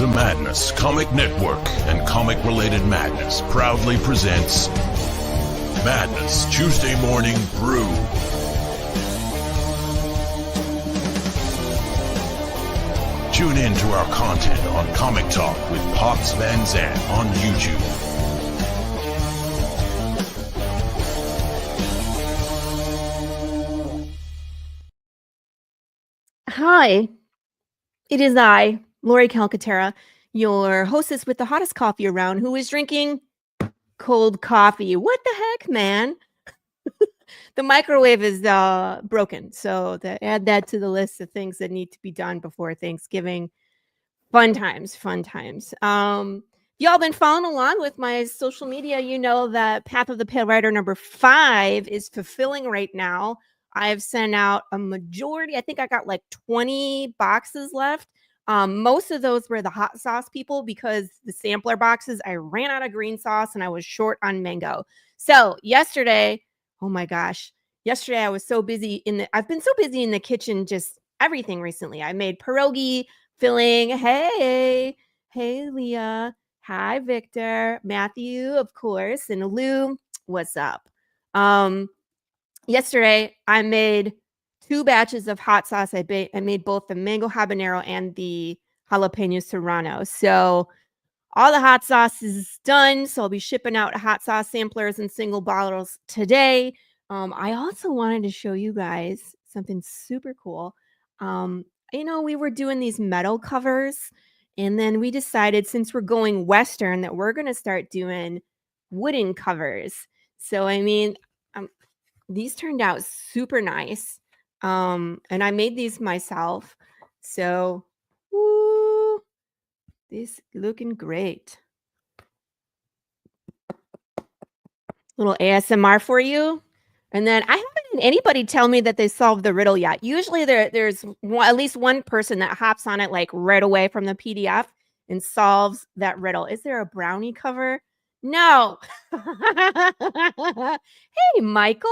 The Madness Comic Network and comic-related madness proudly presents Madness Tuesday Morning Brew. Tune in to our content on Comic Talk with Pops Van Zandt on YouTube. Hi, it is I, Laurie Calcaterra, your hostess with the hottest coffee around, who is drinking cold coffee. What the heck, man? The microwave is broken, so add that to the list of things that need to be done before Thanksgiving. Fun times, fun times. Y'all been following along with my social media. You know that Path of the Pale Rider number 5 is fulfilling right now. I've sent out a majority. I think I got like 20 boxes left. Most of those were the hot sauce people because the sampler boxes, I ran out of green sauce and I was short on mango. So yesterday, oh my gosh, yesterday I was so busy I've been so busy in the kitchen, just everything recently. I made pierogi filling. Hey, Leah. Hi, Victor. Matthew, of course. And Lou, what's up? Yesterday, I made 2 batches of hot sauce. I made both the mango habanero and the jalapeno serrano. So all the hot sauce is done. So I'll be shipping out hot sauce samplers and single bottles today. I also wanted to show you guys something super cool. We were doing these metal covers, and then we decided, since we're going Western, that we're going to start doing wooden covers. So, these turned out super nice. And I made these myself. So, woo, this looking great. Little ASMR for you. And then I haven't had anybody tell me that they solved the riddle yet. Usually there's at least one person that hops on it like right away from the PDF and solves that riddle. Is there a brownie cover? No. Hey, Michael.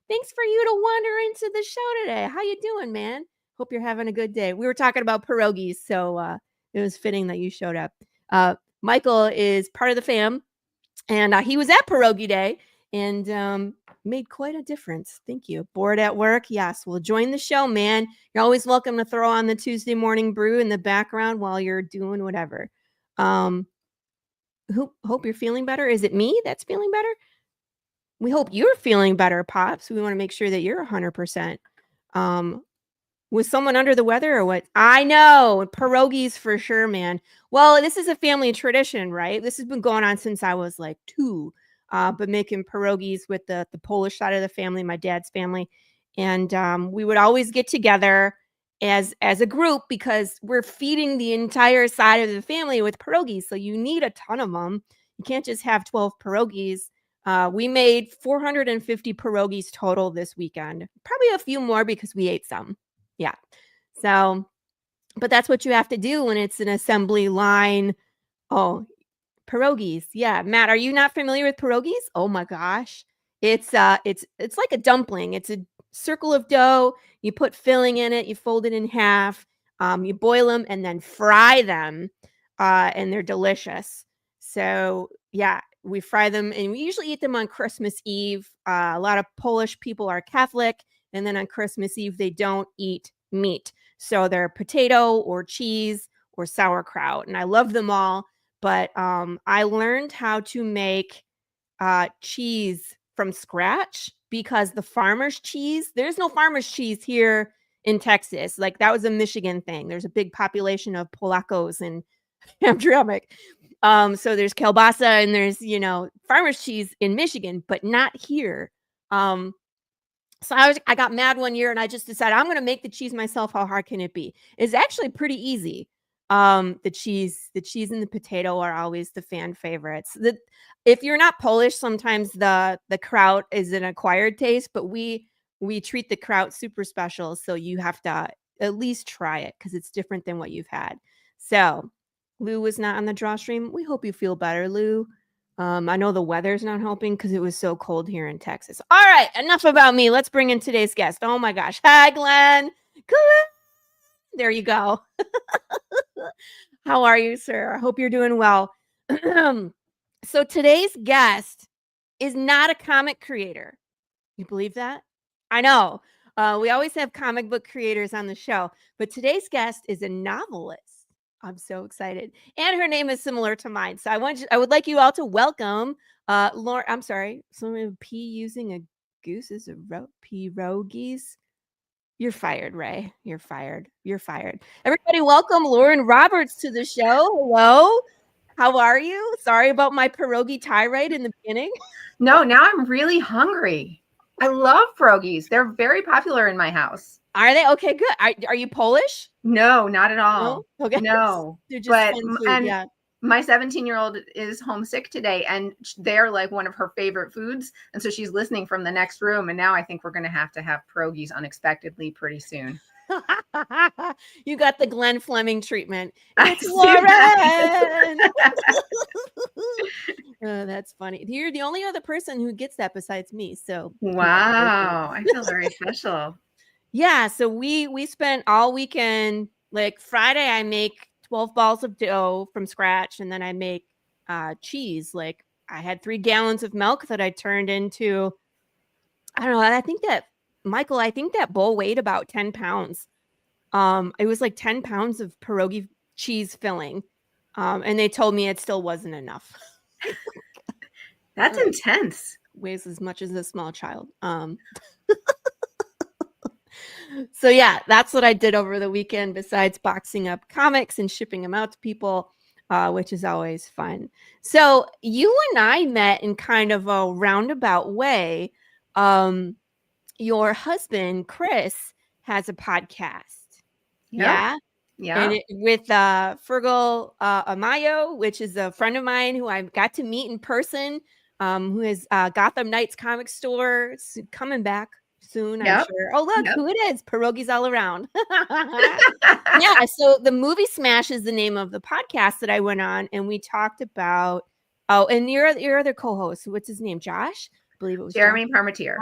Thanks for you to wander into the show today. How you doing, man? Hope you're having a good day. We were talking about pierogies, so it was fitting that you showed up. Michael is part of the fam, and he was at Pierogi Day and made quite a difference. Thank you. Bored at work? Yes. Well, join the show, man. You're always welcome to throw on the Tuesday morning brew in the background while you're doing whatever. Hope you're feeling better. Is it me that's feeling better? We hope you're feeling better, Pops. We want to make sure that you're 100%. Was someone under the weather or what? I know. Pierogies for sure, man. Well, this is a family tradition, right? This has been going on since I was like 2. But making pierogies with the Polish side of the family, my dad's family. And we would always get together as a group because we're feeding the entire side of the family with pierogies. So you need a ton of them. You can't just have 12 pierogies. We made 450 pierogies total this weekend. Probably a few more because we ate some. Yeah. So, but that's what you have to do when it's an assembly line. Oh, pierogies. Yeah. Matt, are you not familiar with pierogies? Oh my gosh. It's like a dumpling. It's a circle of dough. You put filling in it. You fold it in half. You boil them and then fry them. And they're delicious. So yeah, we fry them and we usually eat them on Christmas Eve. A lot of Polish people are Catholic. And then on Christmas Eve, they don't eat meat. So they're potato or cheese or sauerkraut. And I love them all. But I learned how to make cheese from scratch because the farmer's cheese, there's no farmer's cheese here in Texas. Like that was a Michigan thing. There's a big population of Polacos in Hamtramck. So there's kielbasa and there's, farmer's cheese in Michigan, but not here. So I got mad one year and I just decided I'm going to make the cheese myself. How hard can it be? It's actually pretty easy. The cheese and the potato are always the fan favorites. If you're not Polish, sometimes the kraut is an acquired taste, but we treat the kraut super special. So you have to at least try it because it's different than what you've had. So Lou was not on the draw stream. We hope you feel better, Lou. I know the weather's not helping because it was so cold here in Texas. All right, enough about me. Let's bring in today's guest. Oh my gosh. Hi, Glenn. Glenn. There you go. How are you, sir? I hope you're doing well. So today's guest is not a comic creator. You believe that? I know. We always have comic book creators on the show, but today's guest is a novelist. I'm so excited. And her name is similar to mine. So I would like you all to welcome Lauren. I'm sorry. Someone P using a goose is a pierogies. You're fired, Ray. You're fired. You're fired. Everybody, welcome Lauren Roberts to the show. Hello. How are you? Sorry about my pierogi tirade in the beginning. No, now I'm really hungry. I love pierogies. They're very popular in my house. Are they? Okay, good. Are you Polish? No, not at all. No? Okay. No. They're just But fun food, and yeah. my 17-year-old is homesick today, and they're like one of her favorite foods. And so she's listening from the next room. And now I think we're going to have pierogies unexpectedly pretty soon. You got the Glenn Fleming treatment. I It's see Lauren. Oh, that's funny. You're the only other person who gets that besides me. So Wow. I feel very special. yeah. So we spent all weekend, like Friday, I make 12 balls of dough from scratch, and then I make cheese. Like I had 3 gallons of milk that I turned into, I don't know. I think that Michael, I think that bowl weighed about 10 pounds. It was like 10 pounds of pierogi cheese filling. And they told me it still wasn't enough. That's intense. Weighs as much as a small child. So yeah, that's what I did over the weekend besides boxing up comics and shipping them out to people, which is always fun. So you and I met in kind of a roundabout way. Your husband, Chris, has a podcast. Yeah. Yeah. And with Fergal Amayo, which is a friend of mine who I got to meet in person, who has Gotham Knights comic store coming back soon, I'm sure. Oh, look, who it is. Pierogies all around. Yeah, so the Movie Smash is the name of the podcast that I went on, and we talked about, and your other co-host, what's his name? Josh? I believe it was Jeremy Parmentier.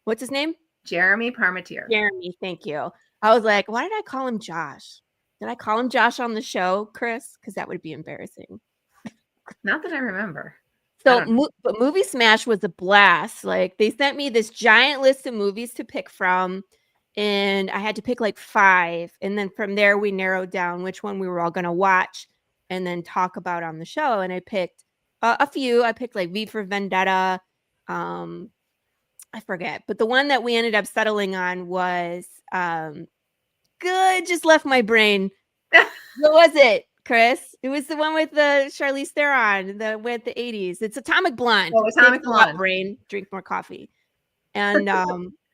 What's his name? Jeremy Parmentier. Jeremy, thank you. I was like, why did I call him Josh? Did I call him Josh on the show, Chris? Because that would be embarrassing. Not that I remember. So, but Movie Smash was a blast. Like, they sent me this giant list of movies to pick from, and I had to pick like 5. And then from there, we narrowed down which one we were all going to watch and then talk about on the show. And I picked a few. I picked like V for Vendetta. I forget. But the one that we ended up settling on was good. Just left my brain. What was it, Chris? It was the one with the Charlize Theron, with the 80s. It's Atomic Blonde. Oh, Atomic Blonde. Brain, drink more coffee. And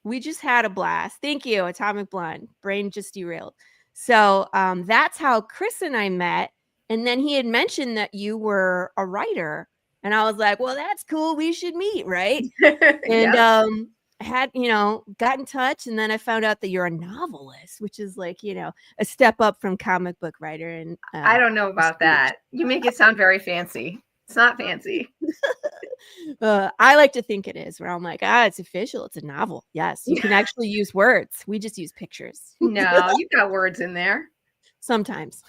we just had a blast. Thank you, Atomic Blonde. Brain just derailed. So that's how Chris and I met. And then he had mentioned that you were a writer. And I was like, well, that's cool. We should meet, right? And I had, got in touch. And then I found out that you're a novelist, which is like, a step up from comic book writer. And I don't know about that. You make it sound very fancy. It's not fancy. I like to think it is, where I'm like, it's official. It's a novel. Yes, you can actually use words. We just use pictures. No, you've got words in there. Sometimes.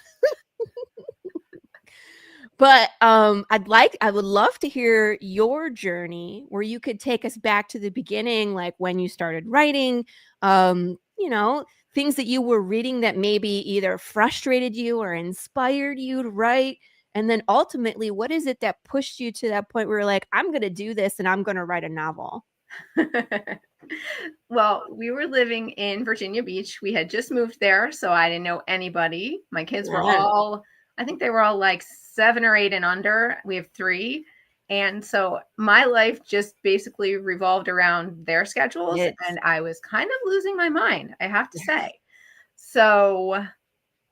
But I would love to hear your journey, where you could take us back to the beginning, like when you started writing, things that you were reading that maybe either frustrated you or inspired you to write. And then ultimately, what is it that pushed you to that point where you're like, I'm going to do this and I'm going to write a novel? Well, we were living in Virginia Beach. We had just moved there, so I didn't know anybody. My kids were I think they were all like 7 or 8 and under. We have 3. And so my life just basically revolved around their schedules. Yes. And I was kind of losing my mind, I have to say. So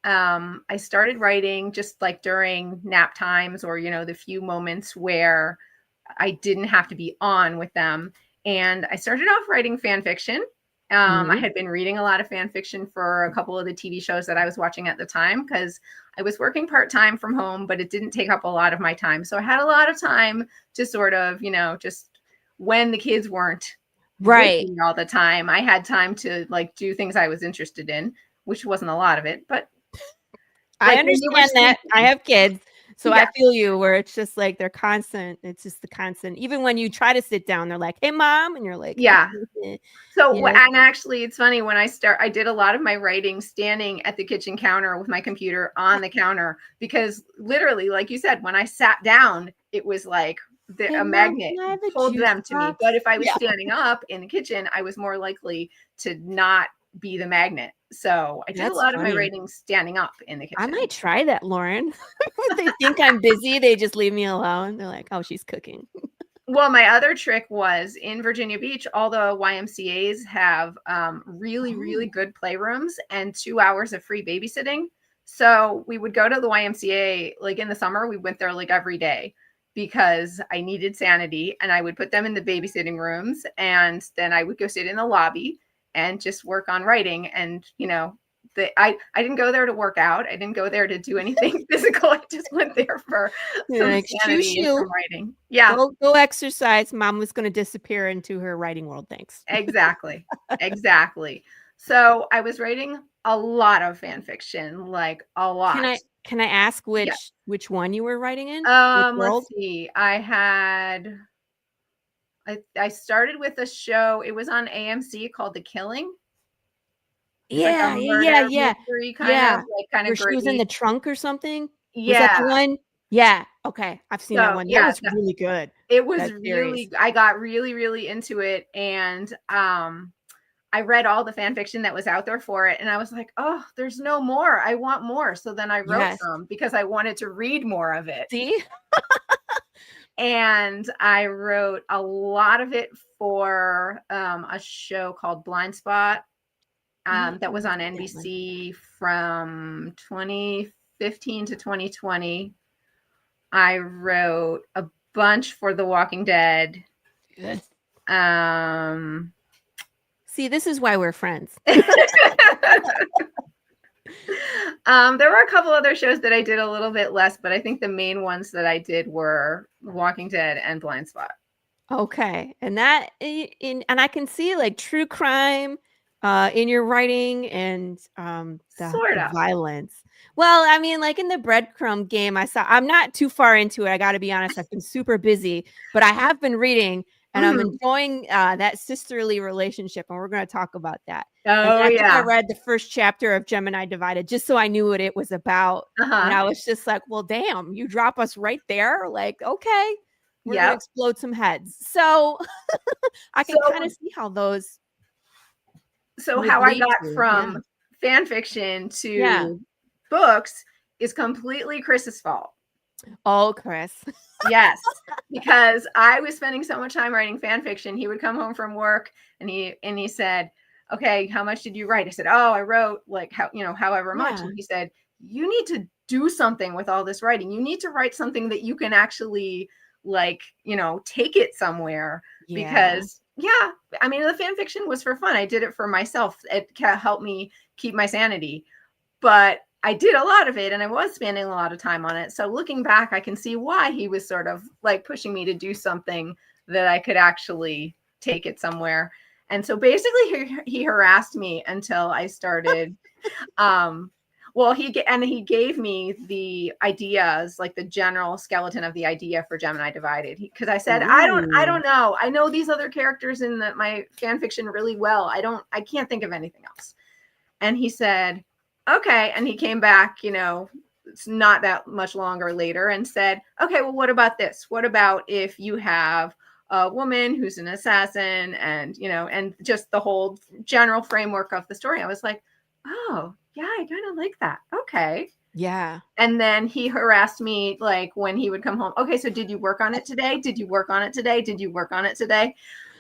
I started writing just like during nap times, or, the few moments where I didn't have to be on with them. And I started off writing fan fiction. I had been reading a lot of fan fiction for a couple of the TV shows that I was watching at the time, because I was working part-time from home, but it didn't take up a lot of my time. So I had a lot of time to sort of, just when the kids weren't right all the time, I had time to like do things I was interested in, which wasn't a lot of it, but I Like, when you were understand that. I sleeping. have kids, so I Yeah. feel you where it's just like they're constant. It's just the constant. Even when you try to sit down, they're like, "Hey, mom," and you're like, Yeah. So, you know. and actually, it's funny when I did a lot of my writing standing at the kitchen counter with my computer on the counter, because literally, like you said, when I sat down, it was like Hey, a mom, magnet can I have a pulled juice them to me. box? But if I was Yeah. standing up in the kitchen, I was more likely to not be the magnet. So I did a That's lot of my funny. writing standing up in the I kitchen. might try that, Lauren. If they think I'm busy, they just leave me alone. They're like, "Oh, she's cooking." Well, my other trick was in Virginia Beach, all the YMCAs have really, really Oh. good playrooms and 2 hours of free babysitting. So we would go to the YMCA, like in the summer, we went there like every day because I needed sanity, and I would put them in the babysitting rooms, and then I would go sit in the lobby and just work on writing. And, I didn't go there to work out. I didn't go there to do anything physical. I just went there for You're some like, "Shoo, sanity and shoo. some writing. Yeah. Go exercise." Mom was going to disappear into her writing world. Thanks. Exactly. Exactly. So I was writing a lot of fan fiction, like a Can lot. I ask Yeah. which one you were writing in? Which world? Let's see. I started with a show. It was on AMC called The Killing. It's like a murder Yeah. mystery kind of, Yeah. like kind Where of she was in gritty. the trunk or something? Was that the Yeah. one? Yeah. Okay. I've seen that So one. That yeah, was really good. it was That series. really, I got really, really into it. And I read all the fan fiction that was out there for it, and I was like, "Oh, there's no more. I want more." So then I wrote Yes. some because I wanted to read more of it. See? And I wrote a lot of it for a show called Blind Spot that was on NBC from 2015 to 2020. I wrote a bunch for The Walking Dead. Good. Um, See, this is why we're friends. There were a couple other shows that I did a little bit less, but I think the main ones that I did were Walking Dead and Blind Spot. Okay. And that and I can see like true crime in your writing and Sort the of. violence. Well, I mean, like in the Breadcrumb game, I'm not too far into it. I got to be honest. I've been super busy, but I have been reading and I'm enjoying that sisterly relationship. And we're going to talk about that. And Oh, I think I yeah. read the first chapter of Gemini Divided just so I knew what it was about. And I was just like, well, damn, you drop us right there. Like, okay, we're going to explode some heads. So I can kind of see how those. So how I got from fan fiction to books is completely Chris's fault. Oh, Chris. Yes, because I was spending so much time writing fan fiction. He would come home from work and he said, "Okay, how much did you write?" I said, "Oh, I wrote like however much." And he said, "You need to do something with all this writing. You need to write something that you can actually take it somewhere." Because I mean, the fan fiction was for fun. I did it for myself. It helped me keep my sanity, but I did a lot of it and I was spending a lot of time on it. So looking back, I can see why he was sort of like pushing me to do something that I could actually take it somewhere. And so basically he harassed me until I started. He gave me the ideas, like the general skeleton of the idea for Gemini Divided. Because I said, I don't know. I know these other characters in my fan fiction really well. I can't think of anything else. And he said, okay. And he came back, it's not that much longer later and said, okay, well, what about this? What about if you have a woman who's an assassin and just the whole general framework of the story? I was like, oh, yeah, I kind of like that. Okay. Yeah. And then he harassed me like when he would come home. Okay, so did you work on it today? Did you work on it today? Did you work on it today?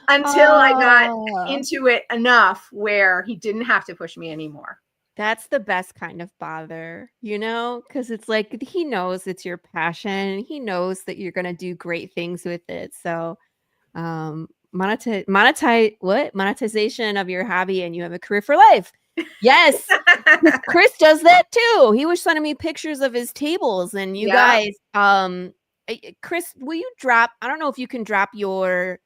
Until I got into it enough where he didn't have to push me anymore. That's the best kind of bother, because it's like he knows it's your passion. He knows that you're going to do great things with it. So monetization of your hobby and you have a career for life. Yes. Chris does that too. He was sending me pictures of his tables and you guys, Chris, will you drop, I don't know if you can drop your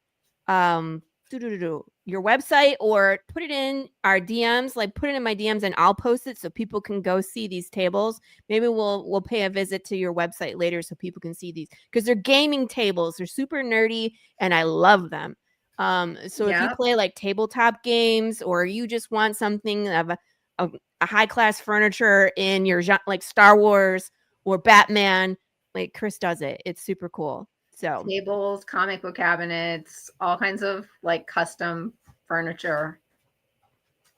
your website or put it in our DMs, like put it in my DMs and I'll post it so people can go see these tables. Maybe we'll pay a visit to your website later so people can see these because they're gaming tables. They're super nerdy and I love them. So if you play like tabletop games or you just want something of a high class furniture in your like Star Wars or Batman, like Chris does it. It's super cool. So tables, comic book cabinets, all kinds of like custom furniture.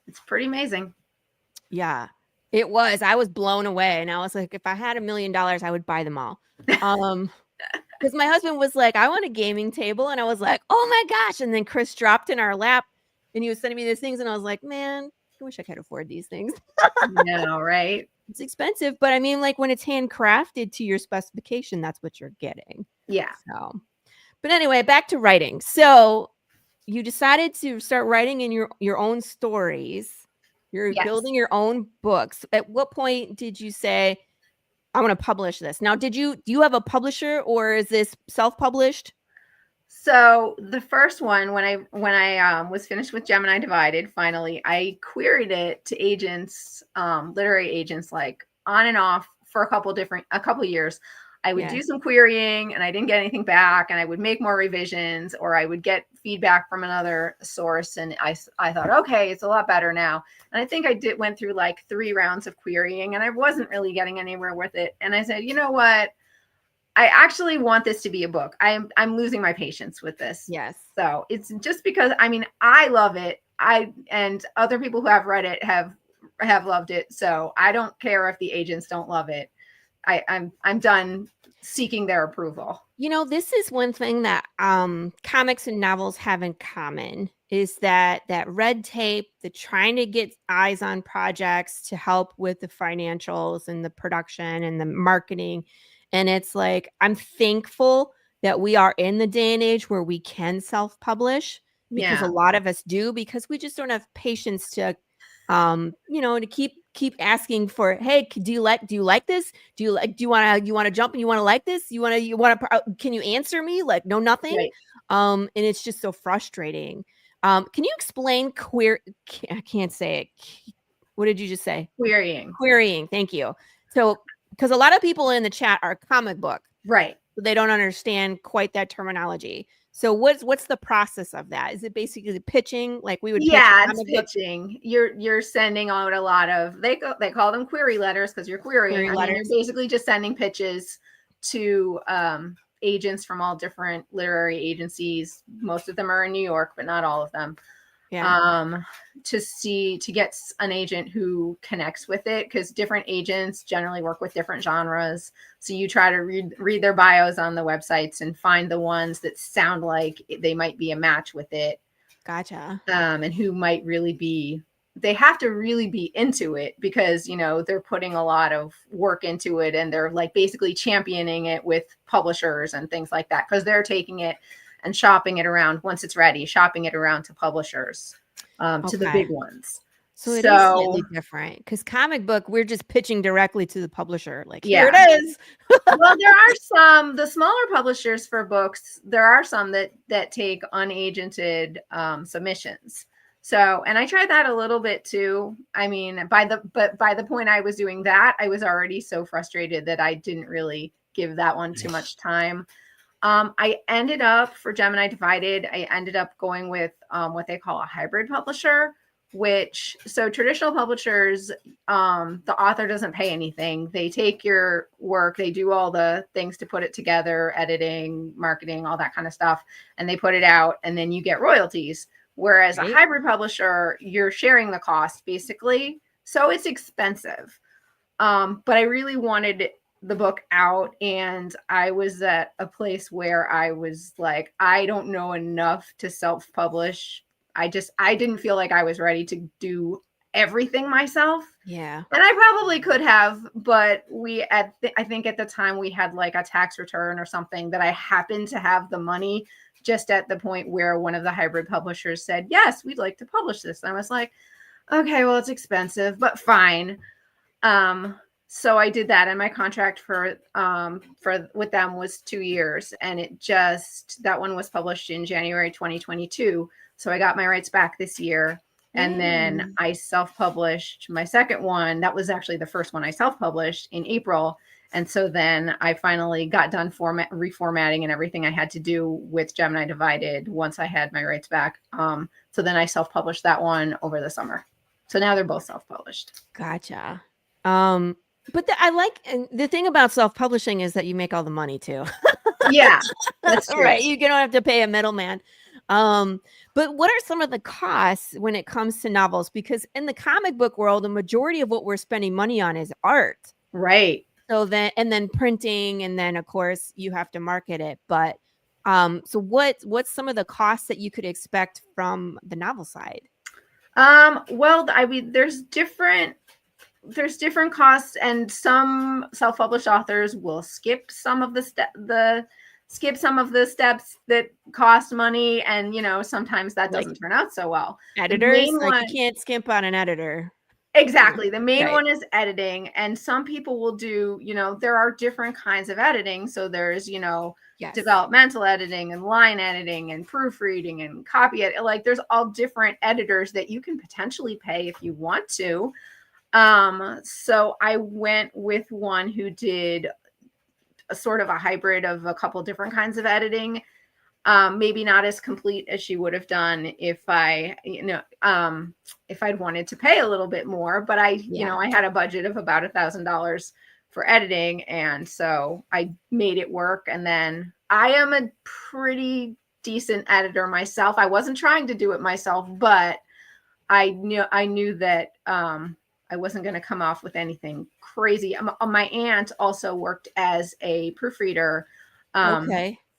It's pretty amazing. Yeah, it was. I was blown away. And I was like, if I had $1 million, I would buy them all. Because my husband was like, I want a gaming table. And I was like, oh my gosh. And then Chris dropped in our lap and he was sending me these things. And I was like, man, I wish I could afford these things. No, right? It's expensive. But I mean, like when it's handcrafted to your specification, that's what you're getting. Yeah. So, but anyway, back to writing. So you decided to start writing in your own stories. You're building your own books. At what point did you say, I want to publish this? Now, do you have a publisher or is this self-published? So the first one, when I was finished with Gemini Divided, finally, I queried it to agents, literary agents, like on and off for a couple years. I would do some querying and I didn't get anything back, and I would make more revisions or I would get feedback from another source. And I thought, okay, it's a lot better now. And I think I went through like 3 rounds of querying and I wasn't really getting anywhere with it. And I said, you know what? I actually want this to be a book. I'm losing my patience with this. Yes. So it's just because, I mean, I love it. And other people who have read it have loved it. So I don't care if the agents don't love it. I'm done seeking their approval. You know, this is one thing that comics and novels have in common is that red tape, the trying to get eyes on projects to help with the financials and the production and the marketing. And it's like, I'm thankful that we are in the day and age where we can self-publish because a lot of us do, because we just don't have patience to, to keep asking for, hey, do you like this? Do you want to jump and you want to like this? Can you answer me? Like, no, nothing. Right. And it's just so frustrating. Can you explain I can't say it. What did you just say? Querying. Thank you. So, because a lot of people in the chat are comic book. Right. So they don't understand quite that terminology. So what's the process of that? Is it basically pitching? Like we would it's pitching. You're sending out a lot of, they call them query letters because you're querying. I mean, you're basically just sending pitches to agents from all different literary agencies. Most of them are in New York, but not all of them. Yeah. To get an agent who connects with it, because different agents generally work with different genres. So you try to read their bios on the websites and find the ones that sound like they might be a match with it. Gotcha. And who might really be, they have to really be into it because, they're putting a lot of work into it and they're like basically championing it with publishers and things like that, because they're taking it and shopping it around once it's ready, shopping it around to publishers, to the big ones. So it is slightly different because comic book, we're just pitching directly to the publisher. Like, here it is. Well, there are the smaller publishers for books. There are some that take unagented submissions. So, and I tried that a little bit too. I mean, by the point I was doing that, I was already so frustrated that I didn't really give that one too much time. I ended up, for Gemini Divided, I ended up going with what they call a hybrid publisher, so traditional publishers, the author doesn't pay anything. They take your work, they do all the things to put it together, editing, marketing, all that kind of stuff, and they put it out, and then you get royalties. Whereas a hybrid publisher, you're sharing the cost, basically. So it's expensive. But I really wanted the book out, and I was at a place where I was like, I don't know enough to self-publish. I didn't feel like I was ready to do everything myself. Yeah. And I probably could have, but I think at the time we had like a tax return or something that I happened to have the money just at the point where one of the hybrid publishers said, yes, we'd like to publish this. And I was like, okay, well, it's expensive, but fine. So I did that, and my contract for with them was 2 years, and that one was published in January 2022. So I got my rights back this year, and then I self-published my second one. That was actually the first one I self-published in April. And so then I finally got done reformatting and everything I had to do with Gemini Divided once I had my rights back. So then I self-published that one over the summer. So now they're both self-published. Gotcha. But and the thing about self-publishing is that you make all the money too. Yeah, that's true. Right. You don't have to pay a middleman. But what are some of the costs when it comes to novels? Because in the comic book world, the majority of what we're spending money on is art. Right. So then printing, and then of course you have to market it. But so what's some of the costs that you could expect from the novel side? Well, I mean, there's different costs, and some self-published authors will skip some of the steps that cost money, and sometimes that doesn't turn out so well. Editors, you can't skimp on an editor. Exactly. The main one is editing, and some people will do, there are different kinds of editing. So there's, developmental editing and line editing and proofreading and copy edit. Like there's all different editors that you can potentially pay if you want to. So I went with one who did a sort of a hybrid of a couple different kinds of editing. Maybe not as complete as she would have done if I'd wanted to pay a little bit more, but I had a budget of about $1,000 for editing. And so I made it work. And then I am a pretty decent editor myself. I wasn't trying to do it myself, but I knew that, I wasn't going to come off with anything crazy. My aunt also worked as a proofreader.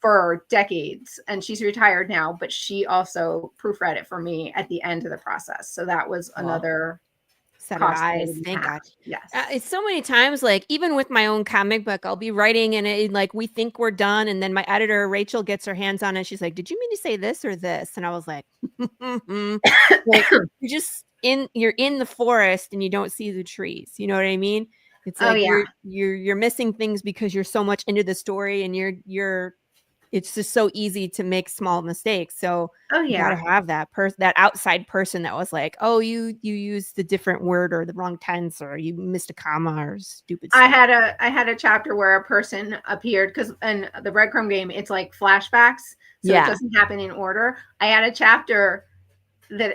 For decades, and she's retired now, but she also proofread it for me at the end of the process. So that was another set of eyes. Thank God. Yes. It's so many times, like even with my own comic book, I'll be writing and we think we're done, and then my editor Rachel gets her hands on it. And she's like, "Did you mean to say this or this?" And I was like, like you're in the forest and you don't see the trees. You know what I mean? It's like you're missing things because you're so much into the story, and it's just so easy to make small mistakes. So you gotta have that outside person that was like, "Oh, you used the different word or the wrong tense, or you missed a comma or stupid stuff." I had a chapter where a person appeared, because in the Breadcrumb game, it's like flashbacks. So it doesn't happen in order. I had a chapter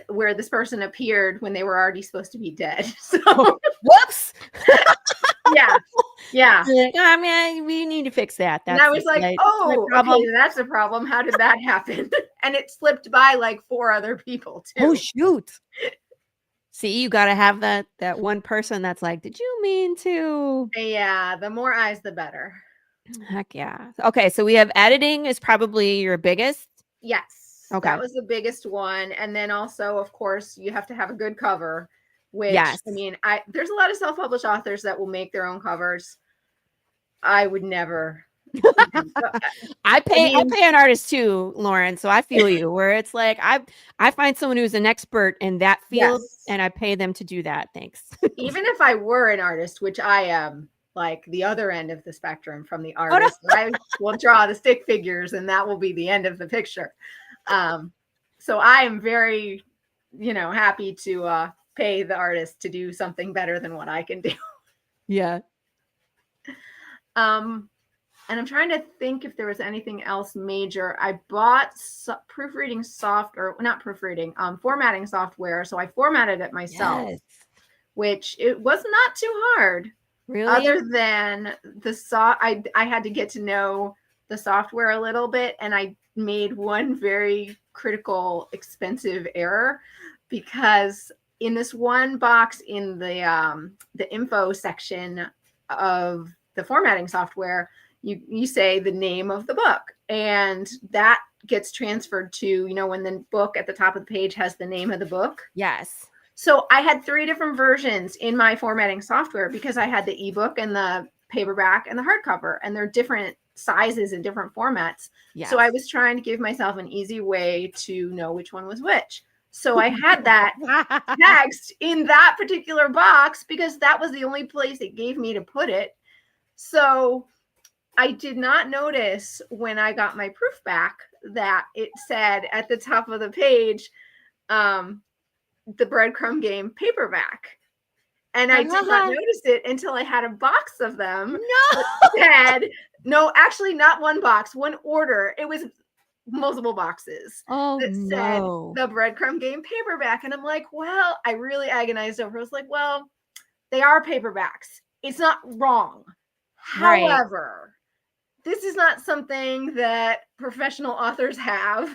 where this person appeared when they were already supposed to be dead. So whoops. Yeah. Like, I mean, we need to fix that. And I was like, okay, that's a problem. How did that happen? And it slipped by like 4 other people too. Oh, shoot. See, you got to have that one person that's like, "Did you mean to?" Yeah, the more eyes, the better. Heck yeah. Okay, so we have editing is probably your biggest. Yes. Okay. That was the biggest one. And then also, of course, you have to have a good cover, which, I mean, there's a lot of self-published authors that will make their own covers. I would never. I pay an artist too, Lauren. So I feel you, where it's like I find someone who's an expert in that field, and I pay them to do that. Thanks. Even if I were an artist, which I am, like the other end of the spectrum from the artist, I will draw the stick figures, and that will be the end of the picture. So I am very, happy to pay the artist to do something better than what I can do. Yeah. And I'm trying to think if there was anything else major. I bought formatting software. So I formatted it myself, which it was not too hard. Really? Other than I had to get to know the software a little bit, and I made one very critical, expensive error, because in this one box in the info section of the formatting software, you say the name of the book, and that gets transferred to, when the book at the top of the page has the name of the book. Yes. So I had 3 different versions in my formatting software, because I had the ebook and the paperback and the hardcover, and they're different sizes and different formats. Yes. So I was trying to give myself an easy way to know which one was which. So I had that text in that particular box because that was the only place it gave me to put it. So I did not notice when I got my proof back that it said at the top of the page, the Breadcrumb game paperback. And I did not notice it until I had a box of them. No, actually not one box, one order. It was multiple boxes that said the Breadcrumb game paperback. And I'm like, well, I really agonized over it. I was like, well, they are paperbacks. It's not wrong. Right. However, this is not something that professional authors have.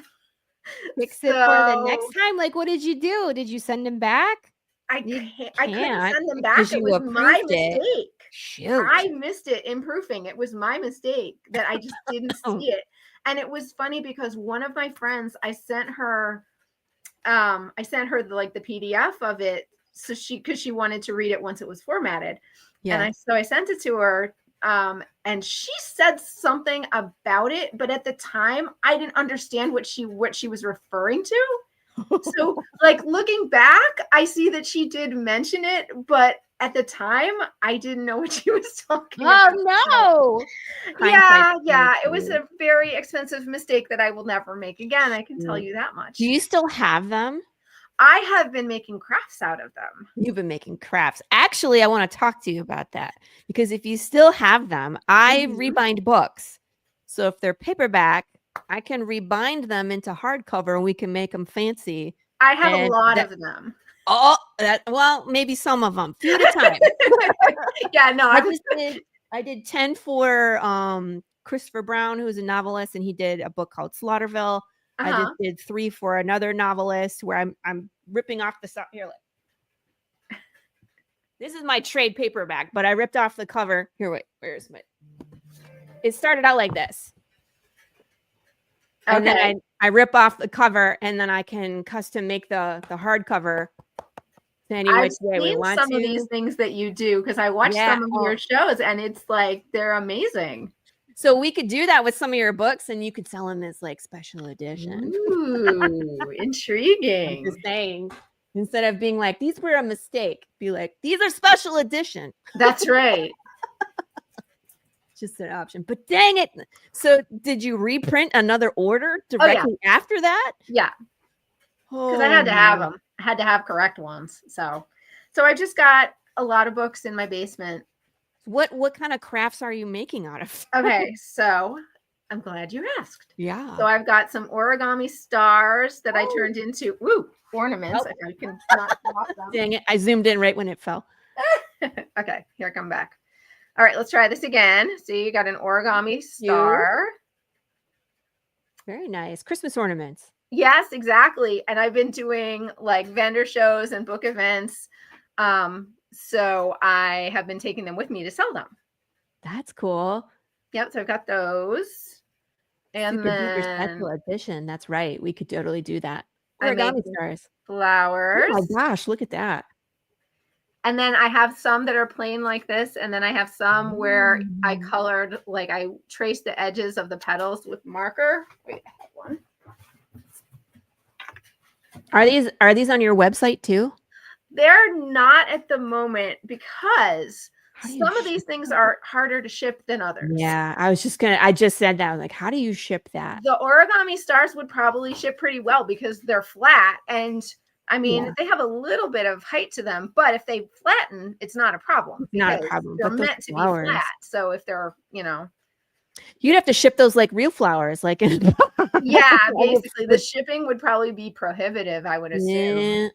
Fix it for the next time. Like, what did you do? Did you send them back? I couldn't send them back. It was my mistake. Shoot. I missed it in proofing. It was my mistake that I just didn't see it. And it was funny because one of my friends, I sent her the PDF of it. So because she wanted to read it once it was formatted. Yeah. And I sent it to her. And she said something about it, but at the time I didn't understand what she was referring to. So like looking back, I see that she did mention it, but at the time I didn't know what she was talking about. Oh no. Yeah. It was a very expensive mistake that I will never make again. I can tell you that much. Do you still have them? I have been making crafts out of them. You've been making crafts. Actually, I want to talk to you about that because if you still have them, I rebind books. So if they're paperback, I can rebind them into hardcover and we can make them fancy. I have a lot of them. Well, maybe some of them. Few at a time. Yeah, no. I did 10 for Christopher Brown, who's a novelist, and he did a book called Slaughterville. I just did 3 for another novelist where I'm ripping off the stuff here. Look. This is my trade paperback, but I ripped off the cover. Here, wait, where's my? It started out like this. And then I rip off the cover, and then I can custom make the hardcover. I've seen some of these things that you do because I watched some of your shows, and it's like they're amazing. So we could do that with some of your books, and you could sell them as like special edition. Ooh, intriguing. I'm just saying, instead of being like, these were a mistake, be like, these are special edition. That's right. Just an option. But dang it. So did you reprint another order directly after that? Yeah. Because I had to have them. I had to have correct ones. So I just got a lot of books in my basement. What kind of crafts are you making out of? Okay, so I'm glad you asked. Yeah. So I've got some origami stars that I turned into ornaments. If I can not drop them. Dang it. I zoomed in right when it fell. Okay, here I come back. All right, let's try this again. See, you got an origami star. Very nice. Christmas ornaments. Yes, exactly. And I've been doing like vendor shows and book events. So I have been taking them with me to sell them. That's cool. Yep. So I've got those. And then special edition. That's right. We could totally do that. Origami stars. Flowers. Oh my gosh, look at that. And then I have some that are plain like this. And then I have some where I colored, like I traced the edges of the petals with marker. Wait, I have one. Are these on your website too? They're not at the moment because some of these things are harder to ship than others. Yeah, I just said that. I was like, how do you ship that? The origami stars would probably ship pretty well because they're flat. And I mean, they have a little bit of height to them, but if they flatten, it's not a problem. Not a problem. They're meant to be flat. So if they're, you'd have to ship those like real flowers, like yeah, basically the shipping would probably be prohibitive, I would assume.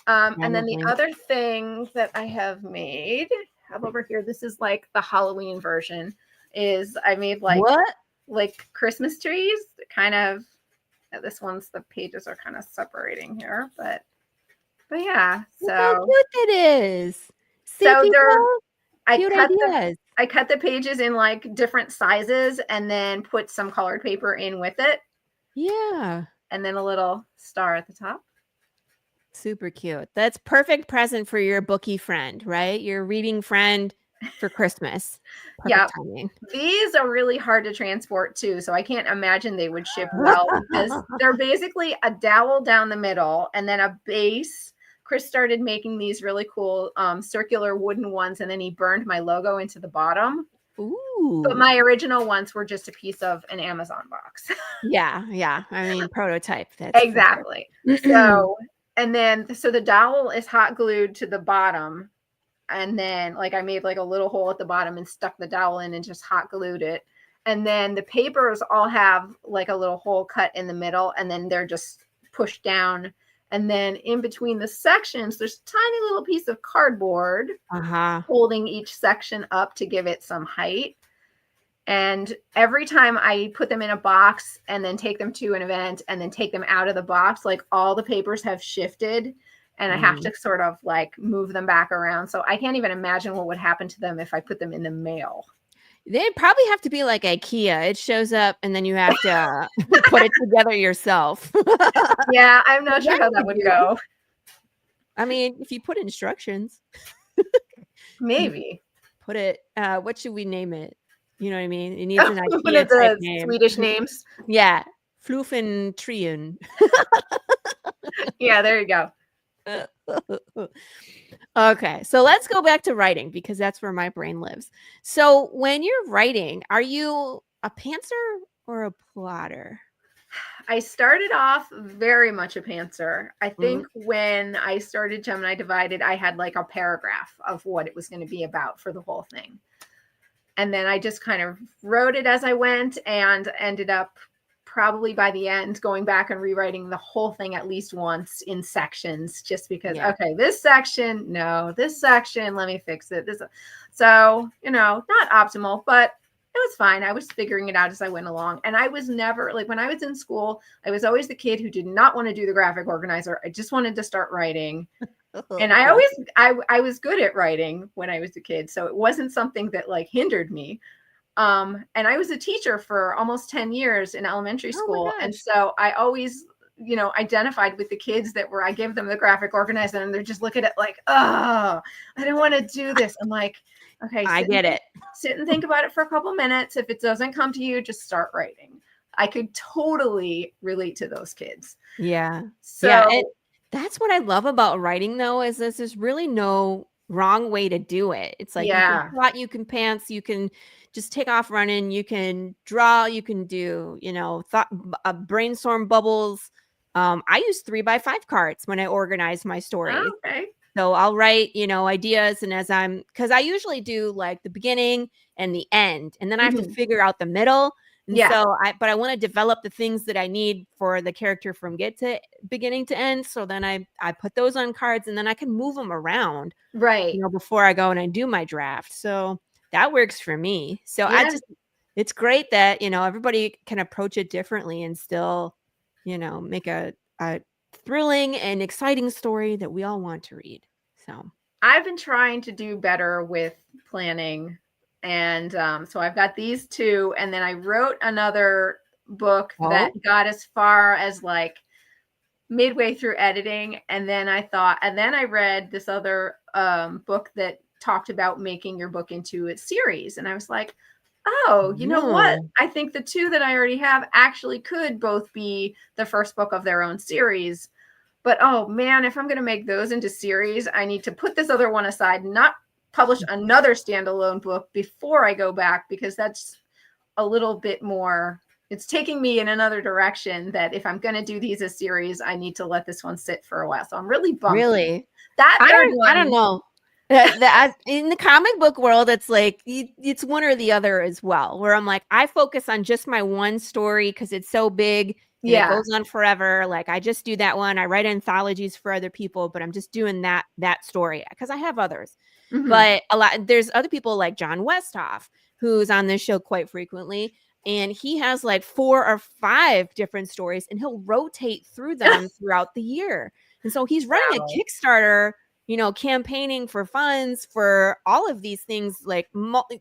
Yeah. And then the other thing that I have made, over here, this is like the Halloween version, is I made like Christmas trees, kind of. This one's, the pages are kind of separating here, but yeah. So how cute it is. I cut the pages in like different sizes and then put some colored paper in with it. Yeah. And then a little star at the top. Super cute. That's perfect present for your bookie friend, right? Your reading friend for Christmas. Yeah. Perfect timing. These are really hard to transport too, so I can't imagine they would ship well because they're basically a dowel down the middle and then a base. Chris started making these really cool circular wooden ones, and then he burned my logo into the bottom. Ooh. But my original ones were just a piece of an Amazon box. Yeah. I mean, prototype. Exactly. So the dowel is hot glued to the bottom. And then like I made like a little hole at the bottom and stuck the dowel in and just hot glued it. And then the papers all have like a little hole cut in the middle, and then they're just pushed down. And then in between the sections, there's a tiny little piece of cardboard holding each section up to give it some height. And every time I put them in a box and then take them to an event and then take them out of the box, like all the papers have shifted. And I have to sort of like move them back around. So I can't even imagine what would happen to them if I put them in the mail. They'd probably have to be like IKEA. It shows up and then you have to put it together yourself. Yeah, I'm not sure how that would go. I mean, if you put instructions. Maybe. Put it, what should we name it? You know what I mean? It needs an IKEA one of type the name. Swedish names. Yeah. Fluffentrien. Yeah, there you go. Okay, so let's go back to writing because that's where my brain lives. So when you're writing, are you a pantser or a plotter? I started off very much a pantser. I think when I started Gemini Divided, I had like a paragraph of what it was going to be about for the whole thing. And then I just kind of wrote it as I went and ended up probably by the end going back and rewriting the whole thing at least once in sections, just because, okay, this section, no, this section, let me fix it. So, not optimal, but it was fine. I was figuring it out as I went along. And I was never, like when I was in school, I was always the kid who did not want to do the graphic organizer. I just wanted to start writing. And I was good at writing when I was a kid. So it wasn't something that like hindered me. And I was a teacher for almost 10 years in elementary school. And so I always, identified with the kids I gave them the graphic organizer and they're just looking at like, oh, I don't want to do this. I'm like, okay, I get it. Sit and think about it for a couple minutes. If it doesn't come to you, just start writing. I could totally relate to those kids. Yeah. So that's what I love about writing though, is there's really no wrong way to do it. It's like you can plot, you can pants, you can just take off running, you can draw, you can do, brainstorm bubbles. I use 3x5 cards when I organize my story. Okay. So I'll write, ideas, and because I usually do like the beginning and the end, and then I have to figure out the middle. And so I want to develop the things that I need for the character from beginning to end. So then I put those on cards, and then I can move them around, right? Before I go and I do my draft. So that works for me. So it's great that, everybody can approach it differently and still, make a thrilling and exciting story that we all want to read. So I've been trying to do better with planning. And so I've got these two. And then I wrote another book that got as far as like midway through editing. And then I read this other book that talked about making your book into a series. And I was like, oh, you know what? I think the two that I already have actually could both be the first book of their own series. But oh man, if I'm going to make those into series, I need to put this other one aside, not publish another standalone book before I go back, because that's a little bit more, it's taking me in another direction that if I'm going to do these as series, I need to let this one sit for a while. So I'm really bummed. Really? I don't know. In the comic book world, it's like it's one or the other as well, where I'm like, I focus on just my one story because it's so big. And it goes on forever. Like I just do that one. I write anthologies for other people, but I'm just doing that story because I have others. But there's other people like John Westhoff, who's on this show quite frequently, and he has like 4 or 5 different stories, and he'll rotate through them throughout the year. And so he's running a Kickstarter, campaigning for funds for all of these things, like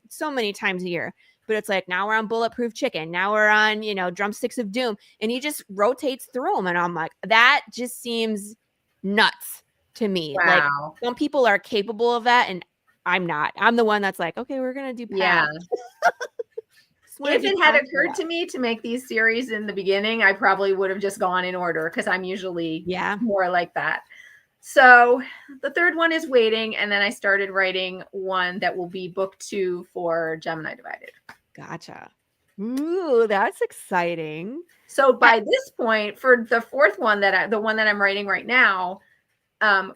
so many times a year. But it's like, now we're on Bulletproof Chicken. Now we're on, Drumsticks of Doom. And he just rotates through them. And I'm like, that just seems nuts to me. Wow. Like some people are capable of that. And I'm not. I'm the one that's like, okay, we're gonna do paths. If it had occurred to me to make these series in the beginning, I probably would have just gone in order because I'm usually more like that. So the third one is waiting, and then I started writing one that will be book 2 for Gemini Divided. Gotcha. Ooh, that's exciting. So by this point, for the fourth one the one that I'm writing right now,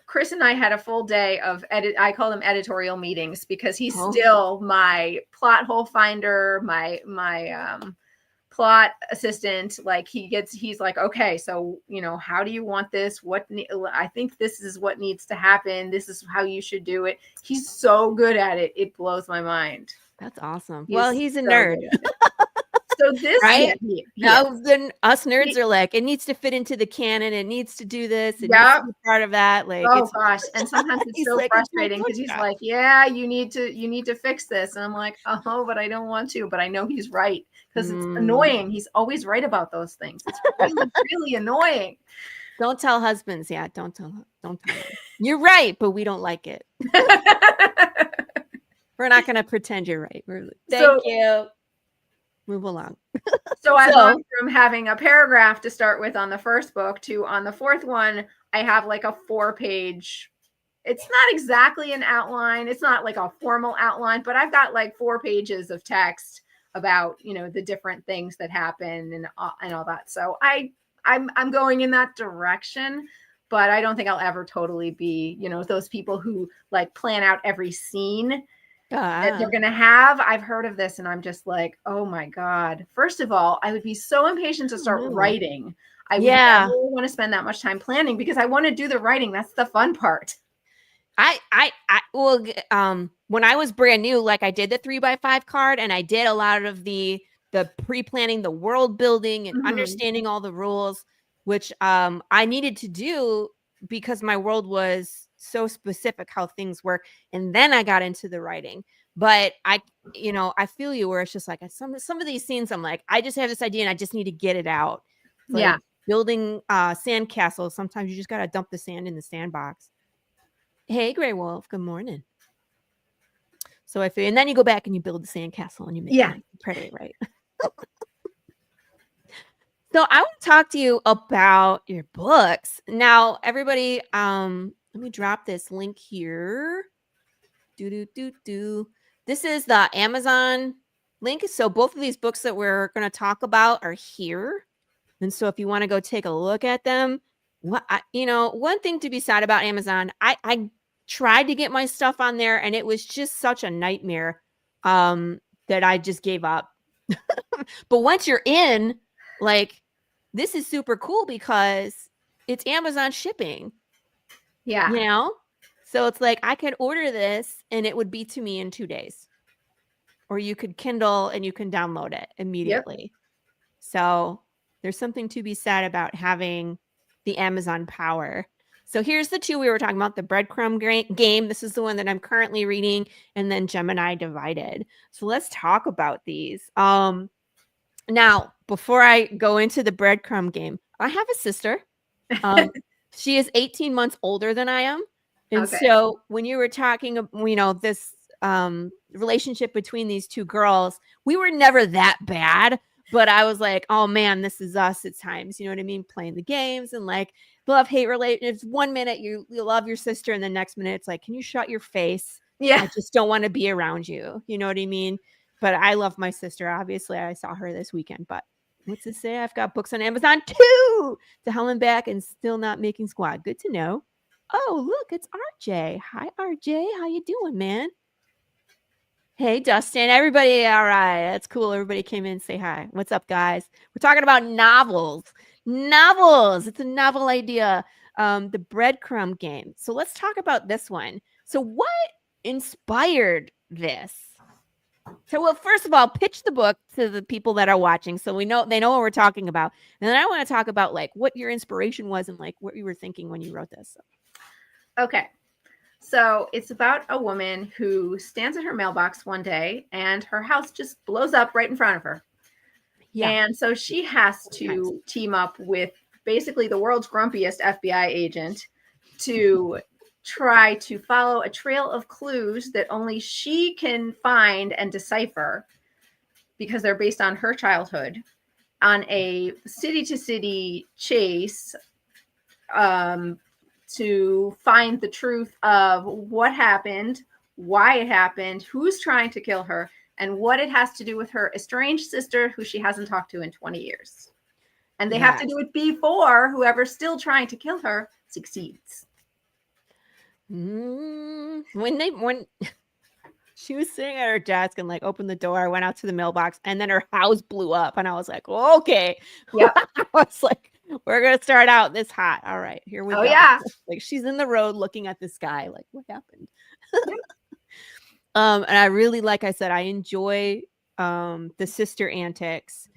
Chris and I had a full day of I call them editorial meetings because he's still my plot hole finder, my plot assistant. Like he's like, okay, so, how do you want this? I think this is what needs to happen. This is how you should do it. He's so good at it. It blows my mind. That's awesome. He's a nerd. So this, right? Then us nerds are like, it needs to fit into the canon. It needs to do this. It needs to be part of that. Like, gosh. And sometimes it's so frustrating because he's like, yeah, you need to fix this. And I'm like, oh, but I don't want to. But I know he's right because it's annoying. He's always right about those things. It's really, really annoying. Don't tell husbands. Yeah, don't tell them. You're right, but we don't like it. We're not going to pretend you're right. Thank you. Move along. So I went from having a paragraph to start with on the first book to on the fourth one, I have like a 4-page. It's not exactly an outline. It's not like a formal outline, but I've got like 4 pages of text about, the different things that happen and all that. So I'm going in that direction, but I don't think I'll ever totally be, those people who like plan out every scene that they're going to have. I've heard of this and I'm just like, oh my God. First of all, I would be so impatient to start writing. I would never want to spend that much time planning because I want to do the writing. That's the fun part. When I was brand new, like I did the 3x5 card and I did a lot of the pre-planning, the world building and understanding all the rules, which I needed to do because my world was so specific how things work. And then I got into the writing. But I feel you where it's just like some of these scenes, I'm like, I just have this idea and I just need to get it out. Like building sand castles. Sometimes you just got to dump the sand in the sandbox. Hey, Grey Wolf, good morning. So I feel, and then you go back and you build the sand castle and you make it pretty, right? So I want to talk to you about your books. Now, everybody, let me drop this link here. This is the Amazon link. So both of these books that we're going to talk about are here. And so if you want to go take a look at them, one thing to be said about Amazon, I tried to get my stuff on there and it was just such a nightmare that I just gave up. But once you're in, like, this is super cool because it's Amazon shipping. Yeah. So it's like I could order this and it would be to me in 2 days. Or you could Kindle and you can download it immediately. So there's something to be said about having the Amazon power. So here's the 2 we were talking about, the Breadcrumb game. This is the one that I'm currently reading, and then Gemini Divided. So let's talk about these. Now, before I go into the Breadcrumb game, I have a sister. She is 18 months older than I am. And so when you were talking, this relationship between these 2 girls, we were never that bad. But I was like, oh, man, this is us at times. You know what I mean? Playing the games and like love-hate relationships. 1 minute you love your sister and the next minute it's like, can you shut your face? I just don't want to be around you. You know what I mean? But I love my sister. Obviously, I saw her this weekend. But what's it say? I've got books on Amazon too. To hell and back and still not making squad. Good to know. Oh, look, it's RJ. Hi, RJ. How you doing, man? Hey, Dustin. Everybody, all right. That's cool. Everybody came in and say hi. What's up, guys? We're talking about novels. It's a novel idea. The Breadcrumb game. So let's talk about this one. So what inspired this? So, well, first of all, pitch the book to the people that are watching so they know what we're talking about. And then I want to talk about like what your inspiration was and like what you were thinking when you wrote this. Okay. So it's about a woman who stands at her mailbox one day and her house just blows up right in front of her. Yeah. And so she has to team up with basically the world's grumpiest FBI agent to try to follow a trail of clues that only she can find and decipher because they're based on her childhood on a city to city chase to find the truth of what happened, why it happened, who's trying to kill her, and what it has to do with her estranged sister who she hasn't talked to in 20 years. And they have to do it before whoever's still trying to kill her succeeds. When she was sitting at her desk and like opened the door, went out to the mailbox, and then her house blew up, and I was like, well, okay. Yep. I was like, we're gonna start out this hot. All right, here we go. Yeah. Like she's in the road looking at the sky, like what happened? And I really, like I said, I enjoy the sister antics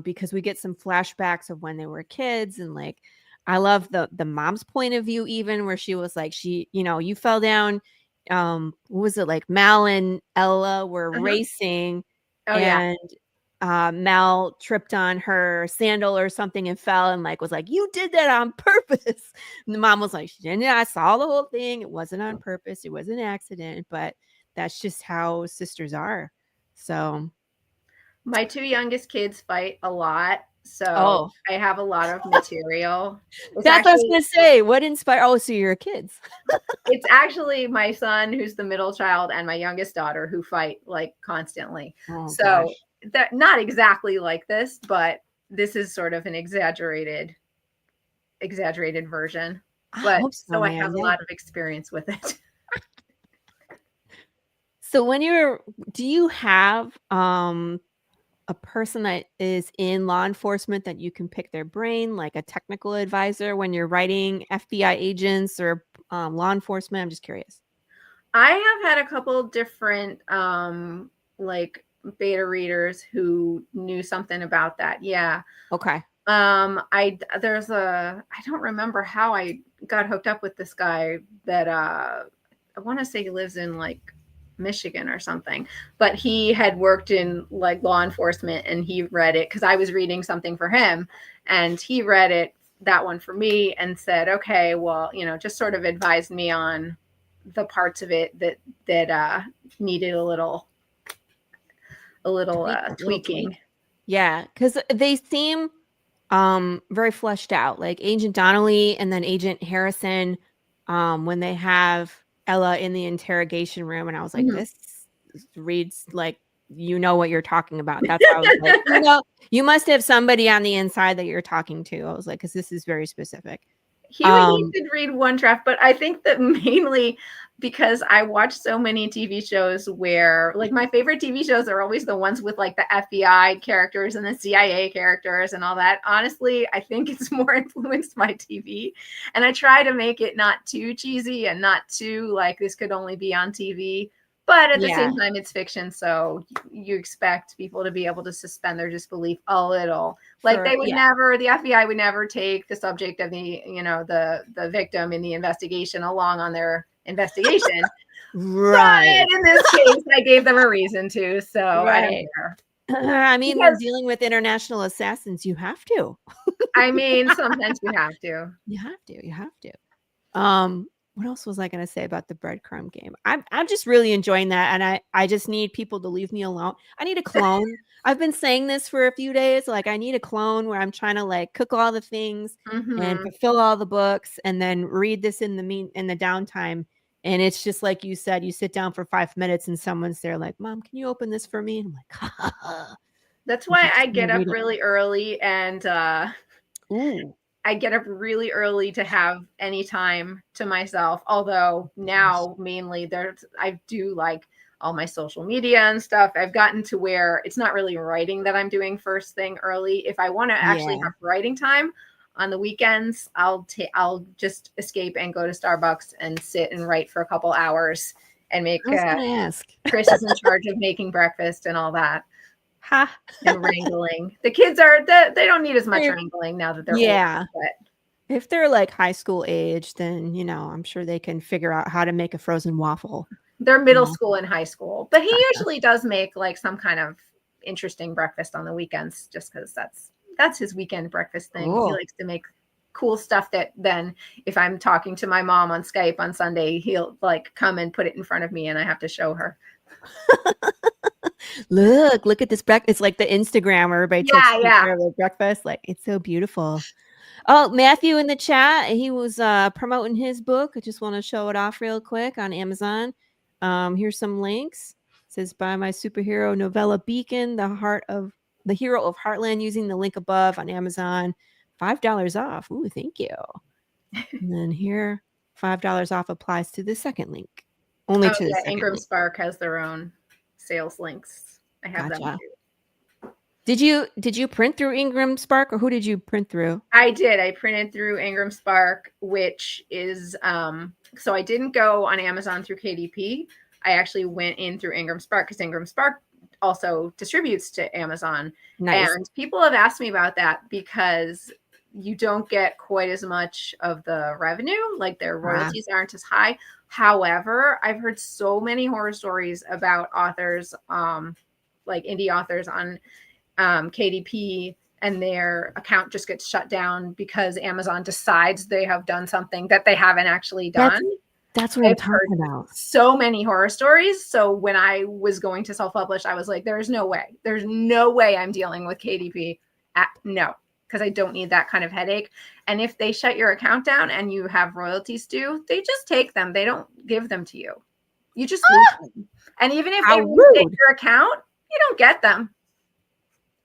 because we get some flashbacks of when they were kids, and like I love the mom's point of view, even where she was like, you fell down. What was it, like Mal and Ella were racing and Mal tripped on her sandal or something and fell and like was like, you did that on purpose. And the mom was like, she didn't. I saw the whole thing. It wasn't on purpose. It was an accident, but that's just how sisters are. So my two youngest kids fight a lot. So I have a lot of material. That's what I was going to say. What inspired? Oh, so you're kids. It's actually my son, who's the middle child, and my youngest daughter who fight like constantly. So that not exactly like this, but this is sort of an exaggerated version. But I have a lot of experience with it. So do you have a person that is in law enforcement that you can pick their brain, like a technical advisor when you're writing FBI agents or law enforcement? I'm just curious. I have had a couple different like beta readers who knew something about that. Yeah. Okay. I don't remember how I got hooked up with this guy that I want to say he lives in like Michigan or something, but he had worked in like law enforcement and he read it because I was reading something for him and he read that one for me and said, okay, well, just sort of advised me on the parts of it that needed a little tweaking. Yeah, because they seem very fleshed out, like Agent Donnelly and then Agent Harrison when they have Ella in the interrogation room, and I was like, this reads like what you're talking about. That's why I was like, you must have somebody on the inside that you're talking to. I was like, because this is very specific. He did read one draft, but I think that mainly because I watch so many TV shows where, like, my favorite TV shows are always the ones with like the FBI characters and the CIA characters and all that. Honestly, I think it's more influenced by TV, and I try to make it not too cheesy and not too like this could only be on TV. But at the same time, it's fiction, so you expect people to be able to suspend their disbelief a little. Like they would never, the FBI would never take the subject of the, the victim in the investigation along on their investigation. Right. But in this case, I gave them a reason to, so I don't care. I mean, we're dealing with international assassins. You have to. I mean, sometimes you have to. You have to. What else was I going to say about the Breadcrumb game? I'm just really enjoying that. And I just need people to leave me alone. I need a clone. I've been saying this for a few days. Like I need a clone where I'm trying to like cook all the things and fulfill all the books and then read this in the downtime. And it's just like you said, you sit down for 5 minutes and someone's there like, Mom, can you open this for me? And I'm like, ha. That's why I get up really early and I get up really early to have any time to myself. Although now mainly I do like all my social media and stuff. I've gotten to where it's not really writing that I'm doing first thing early. If I want to actually have writing time on the weekends, I'll just escape and go to Starbucks and sit and write for a couple hours and make. Chris is in charge of making breakfast and all that. And wrangling. The kids they don't need as much wrangling now that they're older, but if they're like high school age, then I'm sure they can figure out how to make a frozen waffle. They're middle school and high school, but he usually does make like some kind of interesting breakfast on the weekends just because that's his weekend breakfast thing. He likes to make cool stuff that then if I'm talking to my mom on Skype on Sunday, he'll like come and put it in front of me and I have to show her. Look at this breakfast. It's like the Instagram where everybody takes a picture of their breakfast. Like, it's so beautiful. Oh, Matthew in the chat, he was promoting his book. I just want to show it off real quick on Amazon. Here's some links. It says, by my superhero novella Beacon, the hero of Heartland, using the link above on Amazon. $5 off. Ooh, thank you. And then here, $5 off applies to the second link. Only to the second Ingram link. Spark has their own sales links. I have them too. Did you print through Ingram Spark, or who did you print through? I did. I printed through Ingram Spark, which is so I didn't go on Amazon through KDP. I actually went in through Ingram Spark because Ingram Spark also distributes to Amazon. Nice. And people have asked me about that because you don't get quite as much of the revenue, like their royalties aren't as high. However, I've heard so many horror stories about authors, like indie authors on KDP, and their account just gets shut down because Amazon decides they have done something that they haven't actually done. That's what I'm talking about. So many horror stories. So when I was going to self-publish, I was like, there's no way. There's no way I'm dealing with KDP. No, because I don't need that kind of headache. And if they shut your account down and you have royalties due, they just take them. They don't give them to you. You just lose them. And even if they take your account, you don't get them.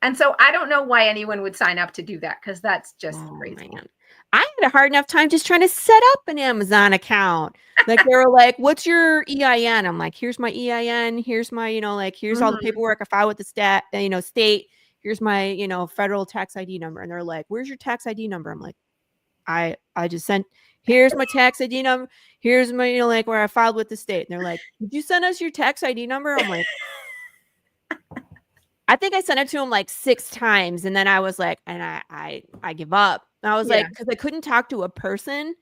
And so I don't know why anyone would sign up to do that, because that's just crazy. Man. I had a hard enough time just trying to set up an Amazon account. Like, they were like, what's your EIN? I'm like, here's my EIN. Here's my, here's all the paperwork I filed with the state. Here's my, federal tax ID number. And they're like, where's your tax ID number? I'm like, I just sent, here's my tax ID number. Here's my, where I filed with the state. And they're like, did you send us your tax ID number? I'm like, I think I sent it to him like 6 times. And then I was like, and I give up. And I was like, because I couldn't talk to a person.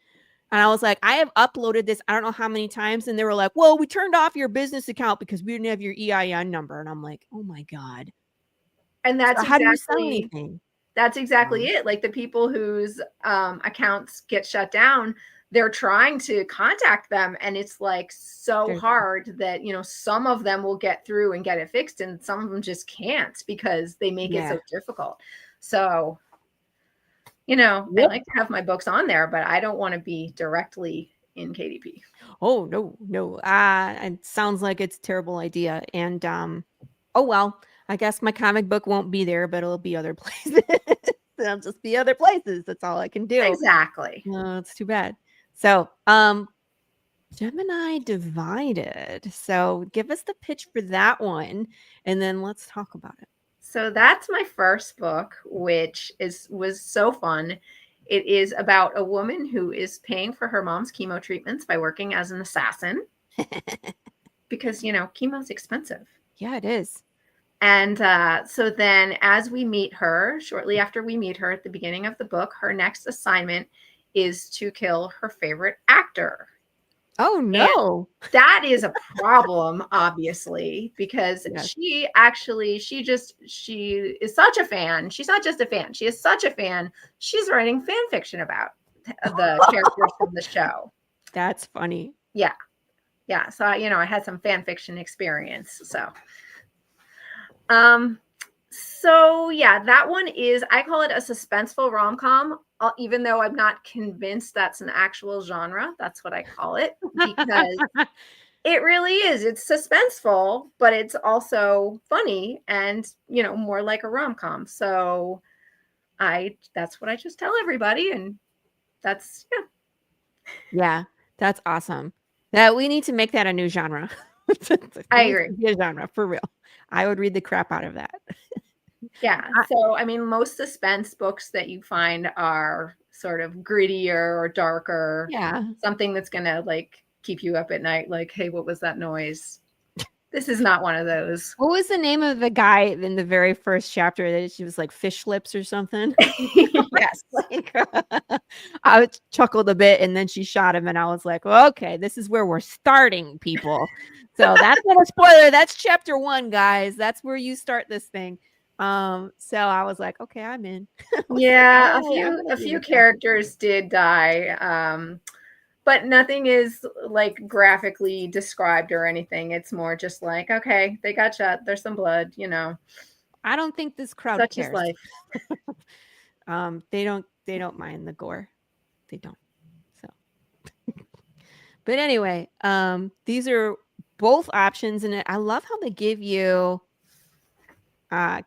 And I was like, I have uploaded this, I don't know how many times. And they were like, well, we turned off your business account because we didn't have your EIN number. And I'm like, oh my God. And that's so how do you sell anything? That's exactly it. Like the people whose accounts get shut down, they're trying to contact them. And it's like so hard that, some of them will get through and get it fixed. And some of them just can't because they make it so difficult. So, I like to have my books on there, but I don't want to be directly in KDP. Oh, no. It sounds like it's a terrible idea. And, oh, well, I guess my comic book won't be there, but it'll be other places. It'll just be other places. That's all I can do. Exactly. It's too bad. So, Gemini Divided. So give us the pitch for that one, and then let's talk about it. So that's my first book, which was so fun. It is about a woman who is paying for her mom's chemo treatments by working as an assassin because, chemo's expensive. Yeah, it is. And so then as we meet her, shortly after we meet her at the beginning of the book, her next assignment is to kill her favorite actor. Oh, no. And that is a problem, obviously, because she is such a fan. She's not just a fan. She is such a fan. She's writing fan fiction about the characters from the show. That's funny. Yeah. Yeah. So, I had some fan fiction experience. So, that one is, I call it a suspenseful rom-com, even though I'm not convinced that's an actual genre. That's what I call it, because it really is. It's suspenseful, but it's also funny and, more like a rom-com. So that's what I just tell everybody. And that's, Yeah, that's awesome. That we need to make that a new genre. I agree. Be a genre for real. I would read the crap out of that. Yeah. So, most suspense books that you find are sort of grittier or darker. Yeah. Something that's going to keep you up at night. Like, hey, what was that noise? This is not one of those. What was the name of the guy in the very first chapter that she was like fish lips or something? Yes. I chuckled a bit and then she shot him and I was like, well, okay, this is where we're starting, people. So that's not a spoiler. That's chapter 1, guys. That's where you start this thing. So I was like, okay, I'm in. Yeah, All right, I'm gonna a read few this after characters did die. But nothing is like graphically described or anything. It's more just like, okay, they got shot. There's some blood, you know. I don't think this crowd Such is cares. life. They don't mind the gore. They don't. So but anyway, these are both options, and I love how they give you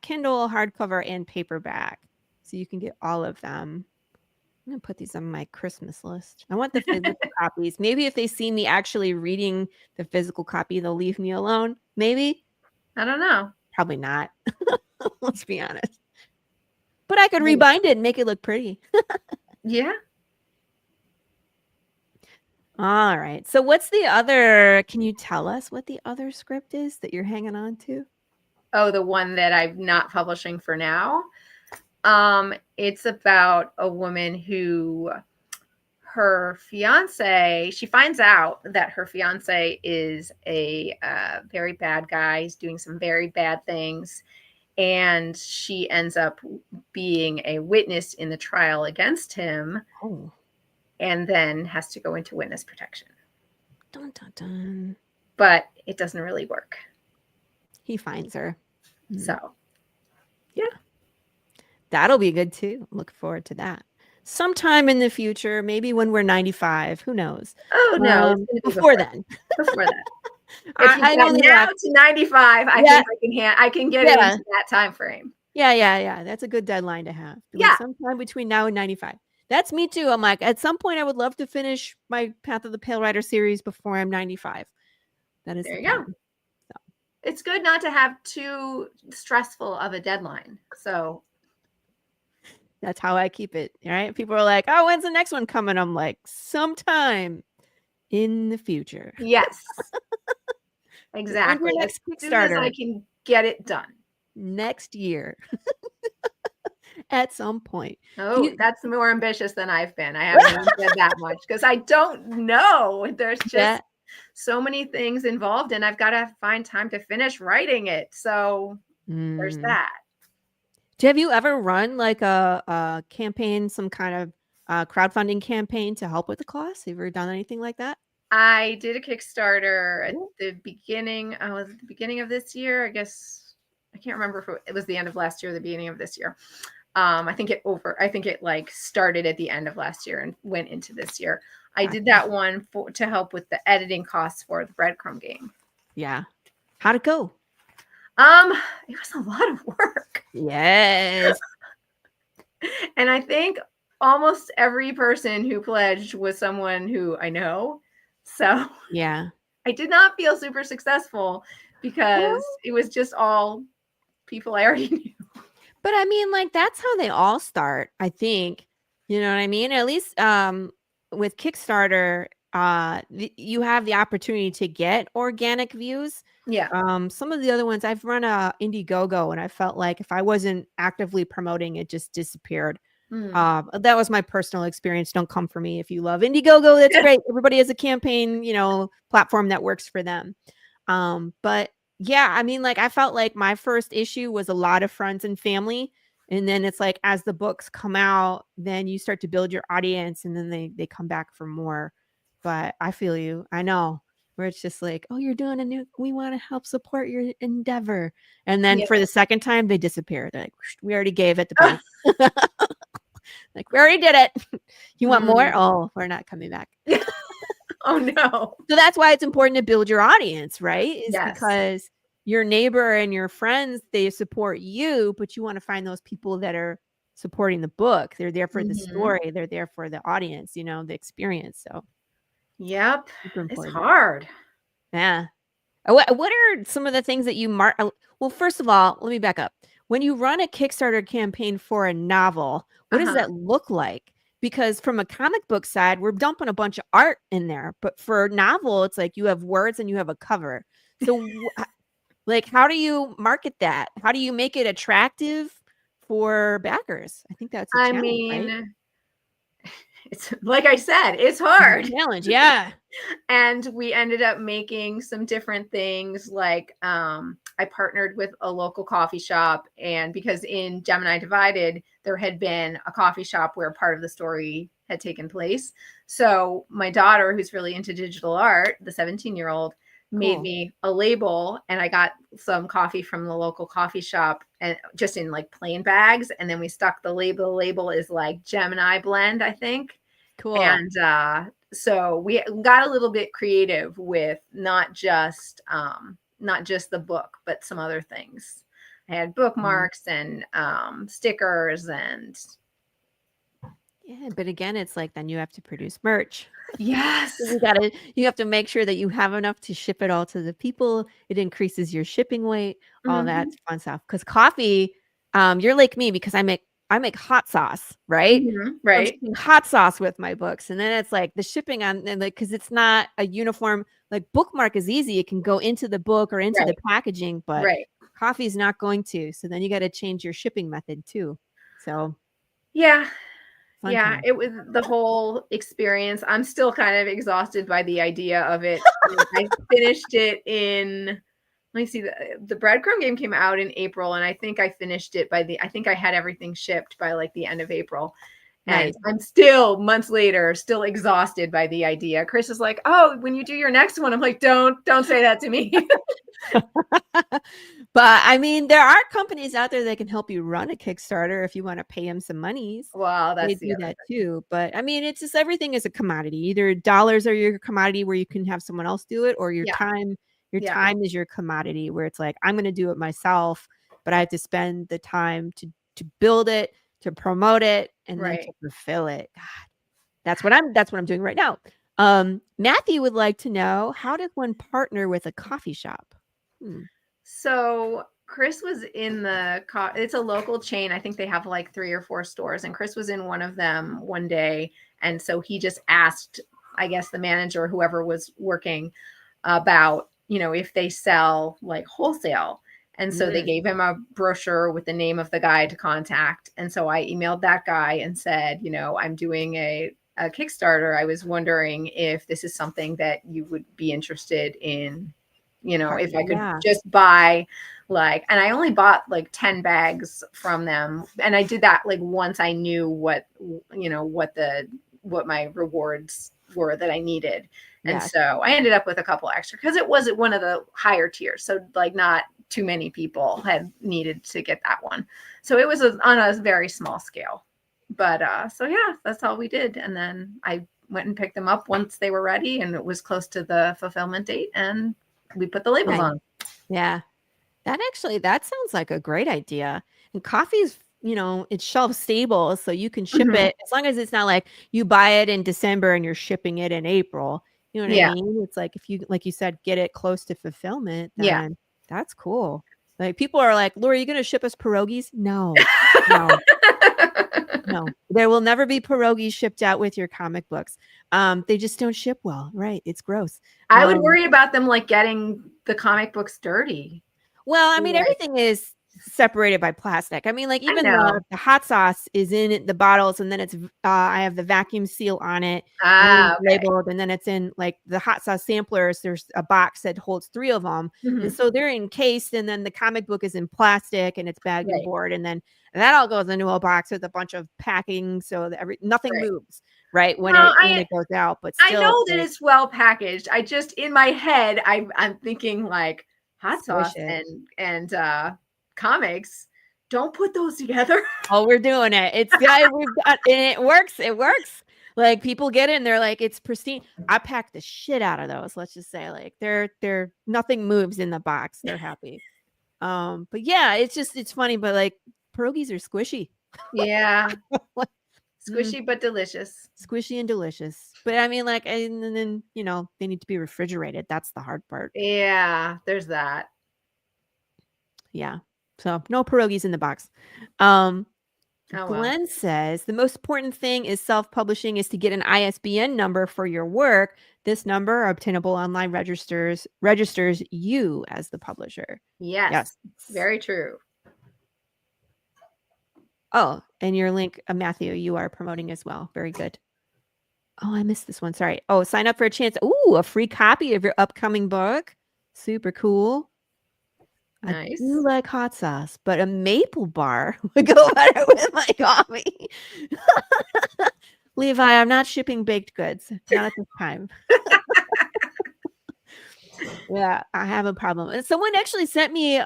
Kindle, hardcover, and paperback. So you can get all of them. I'm gonna put these on my Christmas list. I want the physical copies. Maybe if they see me actually reading the physical copy, they'll leave me alone. Maybe. I don't know. Probably not. Let's be honest. But I could rebind it and make it look pretty. Yeah. All right. So what's the other? Can you tell us what the other script is that you're hanging on to? Oh, the one that I'm not publishing for now. It's about a woman who her fiance, she finds out that her fiance is a very bad guy. He's doing some very bad things. And she ends up being a witness in the trial against him. Oh. And then has to go into witness protection. Dun, dun, dun. But it doesn't really work. He finds her. So, yeah. That'll be good too. Look forward to that. Sometime in the future, maybe when we're 95, who knows? Oh no, it's gonna be before then. Before that. I know now to 95, I think I can get it into that time frame. Yeah. That's a good deadline to have. Like sometime between now and 95. That's me too. I'm like, at some point I would love to finish my Path of the Pale Rider series before I'm 95. That is there you go. So. It's good not to have too stressful of a deadline. So that's how I keep it. All right. People are like, oh, when's the next one coming? I'm like, sometime in the future. Yes. Exactly. Next Kickstarter. As soon as I can get it done. Next year. At some point. Oh, that's more ambitious than I've been. I haven't even said that much because I don't know. There's just so many things involved and I've got to find time to finish writing it. So there's that. Have you ever run like a campaign, some kind of crowdfunding campaign to help with the cost? Have you ever done anything like that? I did a Kickstarter at the beginning. Was it the beginning of this year? I guess I can't remember if it was the end of last year or the beginning of this year. I think it like started at the end of last year and went into this year. I did that one to help with the editing costs for the Breadcrumb game. Yeah. How'd it go? It was a lot of work. Yes. And I think almost every person who pledged was someone who I know. So yeah, I did not feel super successful because it was just all people I already knew. But I mean, like, that's how they all start, I think. You know what I mean? At least with Kickstarter, you have the opportunity to get organic views. Yeah. Some of the other ones, I've run a Indiegogo, and I felt like if I wasn't actively promoting, it just disappeared. That was my personal experience. Don't come for me if you love Indiegogo. That's great. Everybody has a campaign, platform that works for them. But yeah, I mean, like, I felt like my first issue was a lot of friends and family. And then it's like, as the books come out, then you start to build your audience and then they come back for more. But I feel you. I know where it's just like, oh, you're doing we want to help support your endeavor. And then for the second time, they disappear. They're like, we already gave it the like, we already did it. You want more? Oh, we're not coming back. Oh no. So that's why it's important to build your audience, right? Because your neighbor and your friends, they support you, but you want to find those people that are supporting the book. They're there for the story. They're there for the audience, the experience. So yep, it's hard. Yeah. What are some of the things that you mark? Well, first of all, let me back up. When you run a Kickstarter campaign for a novel, what does that look like? Because from a comic book side, we're dumping a bunch of art in there. But for a novel, it's like you have words and you have a cover. So like, how do you market that? How do you make it attractive for backers? I think that's a challenge, right? It's like I said, it's hard. Challenge, yeah. And we ended up making some different things. Like I partnered with a local coffee shop, and because in Gemini Divided there had been a coffee shop where part of the story had taken place. So my daughter, who's really into digital art, the 17-year-old, made me a label, and I got some coffee from the local coffee shop, and just in like plain bags, and then we stuck the label. The label is like Gemini blend, I think. Cool. And so we got a little bit creative with not just the book, but some other things. I had bookmarks and stickers and yeah, but again, it's like then you have to produce merch. yes, You have to make sure that you have enough to ship it all to the people. It increases your shipping weight, all that fun stuff. Because coffee, you're like me because I make hot sauce, right? I'm right, shipping hot sauce with my books, and then it's like the shipping on, and like because it's not a uniform. Like bookmark is easy; it can go into the book or into the packaging, but coffee is not going to. So then you got to change your shipping method too. So yeah. fun Yeah, time. it was the whole experience. I'm still kind of exhausted by the idea of it. I finished it in, let me see, the Breadcrumb game came out in April, and I think I finished it I think I had everything shipped by like the end of April. And I'm still months later, still exhausted by the idea. Chris is like, "Oh, when you do your next one," I'm like, "Don't say that to me." But I mean, there are companies out there that can help you run a Kickstarter if you want to pay them some monies. Well, They that's the do other that thing. too. But I mean, it's just everything is a commodity. Either dollars are your commodity where you can have someone else do it, or your time. Your time is your commodity where it's like I'm going to do it myself, but I have to spend the time to build it, to promote it, and then to fulfill it. God, that's what I'm doing right now. Matthew would like to know, how does one partner with a coffee shop? So Chris was in it's a local chain. I think they have like 3 or 4 stores, and Chris was in one of them one day. And so he just asked, I guess, the manager or whoever was working about, if they sell like wholesale. And so they gave him a brochure with the name of the guy to contact. And so I emailed that guy and said, I'm doing a Kickstarter. I was wondering if this is something that you would be interested in, if I could just buy and I only bought like 10 bags from them. And I did that like once I knew what my rewards were that I needed. And so I ended up with a couple extra because it was one of the higher tiers. So like not too many people had needed to get that one. So it was on a very small scale. But so yeah, that's all we did. And then I went and picked them up once they were ready and it was close to the fulfillment date, and we put the labels on. Yeah. That sounds like a great idea. And coffee's, it's shelf stable, so you can ship it as long as it's not like you buy it in December and you're shipping it in April. You know what I mean? It's like if you, like you said, get it close to fulfillment, then that's cool. Like people are like, Laurie, are you going to ship us pierogies? No. No, there will never be pierogies shipped out with your comic books. They just don't ship well. Right. It's gross. I would worry about them like getting the comic books dirty. Well, I mean, everything is separated by plastic. I mean, like even the hot sauce is in the bottles, and then it's I have the vacuum seal on it, labeled, and then it's in like the hot sauce samplers. There's a box that holds 3 of them, and so they're encased, and then the comic book is in plastic and it's bagged and board, and then that all goes into a box with a bunch of packing, so that nothing moves. Right when it goes out, but still, I know that it's well packaged. I just in my head, I'm thinking like hot sauce and comics. Don't put those together. Oh, we're doing it. It's we've got, and it works. It works. Like people get in, they're like, it's pristine. I packed the shit out of those. Let's just say, like, they're nothing moves in the box. They're happy. But yeah, it's funny, but like pierogies are squishy. Yeah. Squishy but delicious. Squishy and delicious. But I mean, like, and then they need to be refrigerated. That's the hard part. Yeah, there's that. Yeah. So no pierogies in the box. Glenn says the most important thing is self-publishing is to get an ISBN number for your work. This number, obtainable online, registers you as the publisher. Yes. Very true. Oh, and your link, Matthew, you are promoting as well. Very good. Oh, I missed this one. Sorry. Oh, sign up for a chance. Ooh, a free copy of your upcoming book. Super cool. Nice. I do like hot sauce, but a maple bar would go better with my coffee. Levi, I'm not shipping baked goods. Not at this time. Yeah, I have a problem. And someone actually sent me,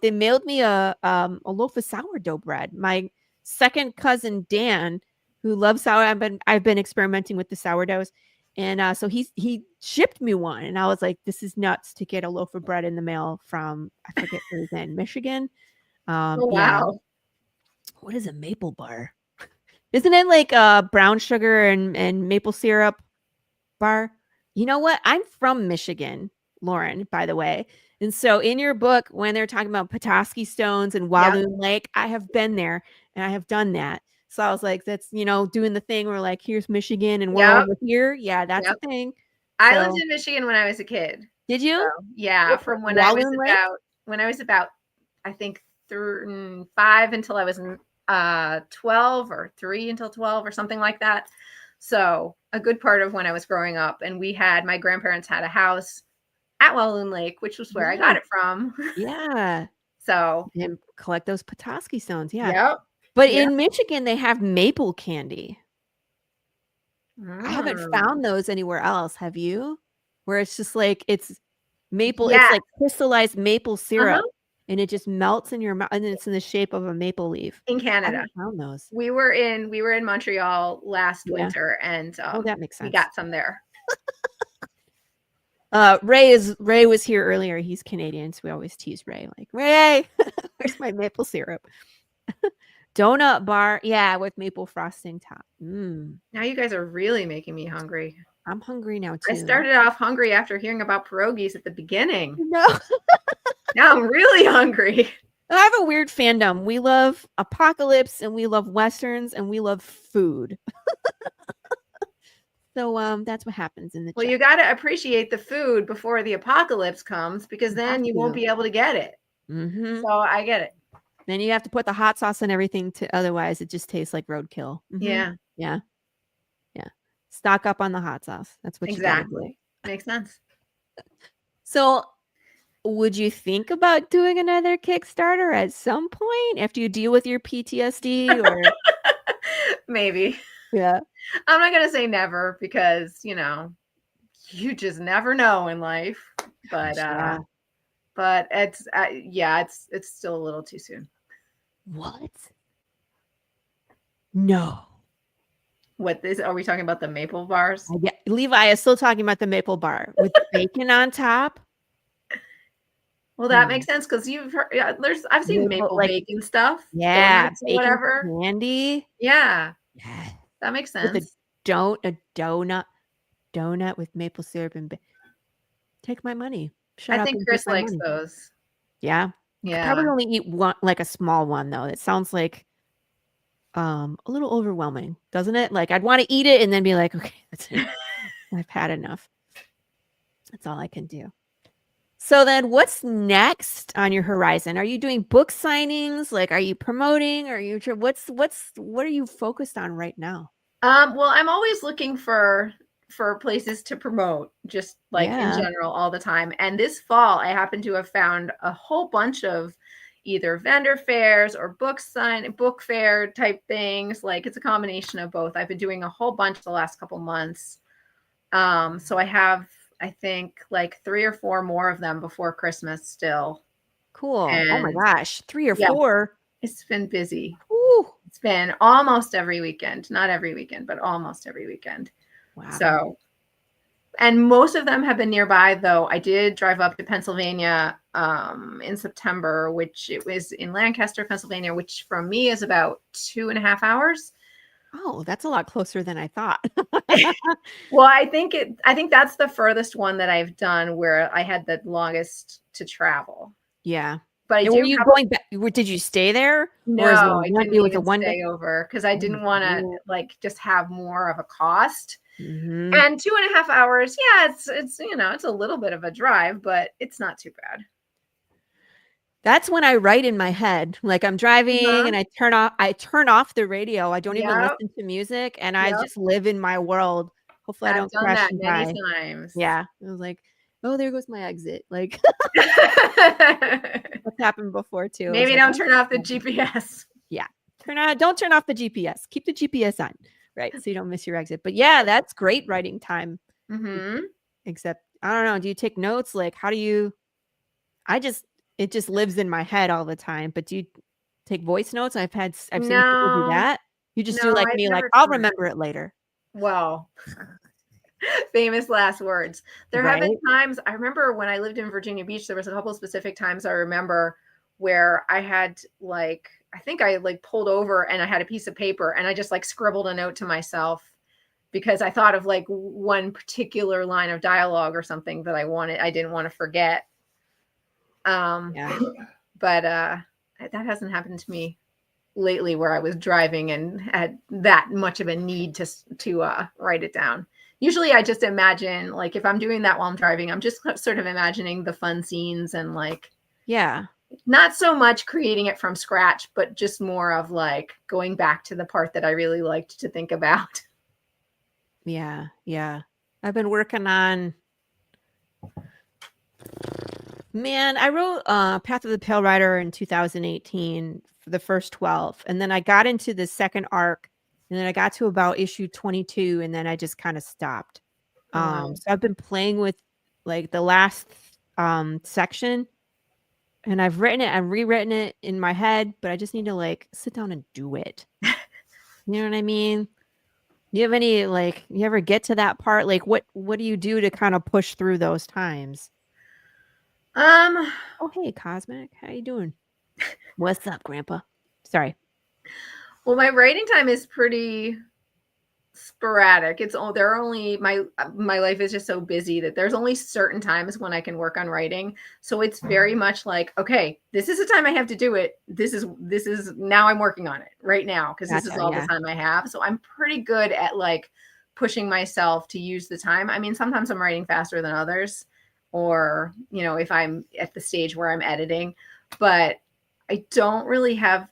they mailed me a loaf of sourdough bread. My second cousin Dan, who loves sourdough, I've been experimenting with the sourdoughs, and so he shipped me one, and I was like, this is nuts to get a loaf of bread in the mail from, I forget where it's in, Michigan. Oh, Yeah. wow. What is a maple bar? Isn't it like brown sugar and maple syrup bar? You know what? I'm from Michigan, Lauren, by the way. And so in your book, when they're talking about Petoskey Stones and Walloon Lake, I have been there and I have done that. So I was like, that's, doing the thing where like, here's Michigan and we're over here. Yeah, that's a thing. I lived in Michigan when I was a kid. Did you? So, yeah, from when I was about, I think 5 until I was 12 or 3 until 12 or something like that. So a good part of when I was growing up, and my grandparents had a house at Walloon Lake, which was where I got it from. Yeah. So and collect those Petoskey Stones. Yeah. Yep. But in Michigan, they have maple candy. I haven't found those anywhere else. Have you? Where it's just like it's maple, it's like crystallized maple syrup, and it just melts in your mouth, and it's in the shape of a maple leaf. In Canada. I haven't found those. We were in Montreal last winter, and that makes sense. We got some there. Ray was here earlier. He's Canadian, so we always tease Ray, like, Ray, where's my maple syrup? Donut bar, with maple frosting top. Now you guys are really making me hungry. I'm hungry now too. I started off hungry after hearing about pierogies at the beginning. No. Now I'm really hungry. I have a weird fandom. We love apocalypse and we love Westerns and we love food. So that's what happens in the Well, chat. you got to appreciate the food before the apocalypse comes, because then you won't be able to get it. Mm-hmm. So I get it. Then you have to put the hot sauce and everything otherwise it just tastes like roadkill. Mm-hmm. Yeah. Stock up on the hot sauce. That's what you gotta do. Makes sense. So would you think about doing another Kickstarter at some point after you deal with your PTSD or maybe? Yeah. I'm not going to say never, because, you just never know in life, but it's still a little too soon. What? No. Are we talking about the maple bars? Yeah, Levi is still talking about the maple bar with bacon on top. Well, that makes sense, because you've heard. I've seen maple bacon stuff. Yeah, bacon whatever candy. Yeah, Yeah, that makes sense. With a donut with maple syrup and take my money. I think Chris likes those. Yeah. Probably only eat one, like a small one though. It sounds like a little overwhelming, doesn't it? Like I'd want to eat it and then be like, okay, that's it. I've had enough. That's all I can do. So then what's next on your horizon? Are you doing book signings? Like, are you promoting? What are you focused on right now? Well, I'm always looking for places to promote, just like in general all the time. And this fall, I happen to have found a whole bunch of either vendor fairs or book fair type things. Like it's a combination of both. I've been doing a whole bunch the last couple months. So I have, I think, like 3 or 4 more of them before Christmas still. Cool. Oh my gosh. 3 or 4. It's been busy. Ooh. It's been almost every weekend. Not every weekend, but almost every weekend. Wow. So, and most of them have been nearby, though. I did drive up to Pennsylvania in September, which it was in Lancaster, Pennsylvania, which from me is about 2.5 hours. Oh, that's a lot closer than I thought. Well, I think that's the furthest one that I've done where I had the longest to travel. Yeah. But were you going back? Did you stay there? No, I didn't even stay over because I didn't want to like just have more of a cost. Mm-hmm. And 2.5 hours, it's it's a little bit of a drive, but it's not too bad. That's when I write in my head, like I'm driving and I turn off the radio. I don't even listen to music, and I just live in my world, Hopefully I I've don't done crash that and many die. times. Yeah. It was like, oh, there goes my exit. Like what's happened before too. It was Maybe like, don't oh, turn off the GPS. yeah. Don't turn off the GPS. Keep the GPS on. Right. So you don't miss your exit. But yeah, that's great writing time. Mm-hmm. Except I don't know. Do you take notes? Like how do you it just lives in my head all the time. But do you take voice notes? I've seen people do No, that. You just do no, like I've me, like never I'll done that. remember it later. Well, famous last words. There have been Right. times, I remember when I lived in Virginia Beach, there was a couple of specific times I remember where I had like, I think I like pulled over and I had a piece of paper and I just like scribbled a note to myself because I thought of like one particular line of dialogue or something that I didn't want to forget. Yeah. But that hasn't happened to me lately where I was driving and had that much of a need to write it down. Usually I just imagine, like, if I'm doing that while I'm driving, I'm just sort of imagining the fun scenes and like, Yeah. not so much creating it from scratch, but just more of like going back to the part that I really liked to think about. Yeah. Yeah. I've been working on Man, I wrote Path of the Pale Rider in 2018 for the first 12. And then I got into the second arc. And then I got to about issue 22. And then I just kind of stopped. Wow. So I've been playing with like the last section. And I've written it and rewritten it in my head. But I just need to like sit down and do it. You know what I mean? You have any like you ever get to that part? Like what do you do to kind of push through those times? Oh, hey, Cosmac. How you doing? What's up, Grandpa? Sorry. Well, my writing time is pretty sporadic. There are only my life is just so busy that there's only certain times when I can work on writing. So it's very much like, okay, this is the time I have to do it. This is now I'm working on it right now because this is Gotcha, all yeah. the time I have. So I'm pretty good at like pushing myself to use the time. I mean, sometimes I'm writing faster than others, or if I'm at the stage where I'm editing, but I don't really have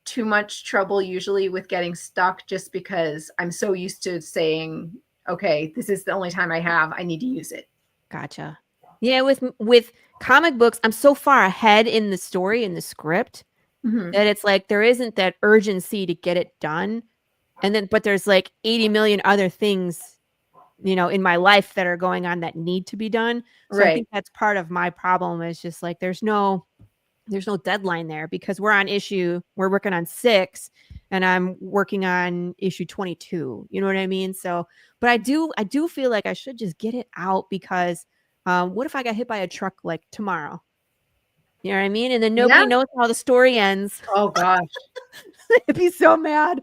too much trouble usually with getting stuck just because I'm so used to saying, okay, this is the only time I have. I need to use it. Gotcha. Yeah, with comic books, I'm so far ahead in the story, in the script, that it's like there isn't that urgency to get it done. But there's like 80 million other things, in my life that are going on that need to be done. So I think that's part of my problem is just like there's no deadline there because we're working on 6 and I'm working on issue 22. You know what I mean? So, but I do feel like I should just get it out because what if I got hit by a truck like tomorrow? You know what I mean? And then nobody knows how the story ends. Oh gosh. I'd be so mad.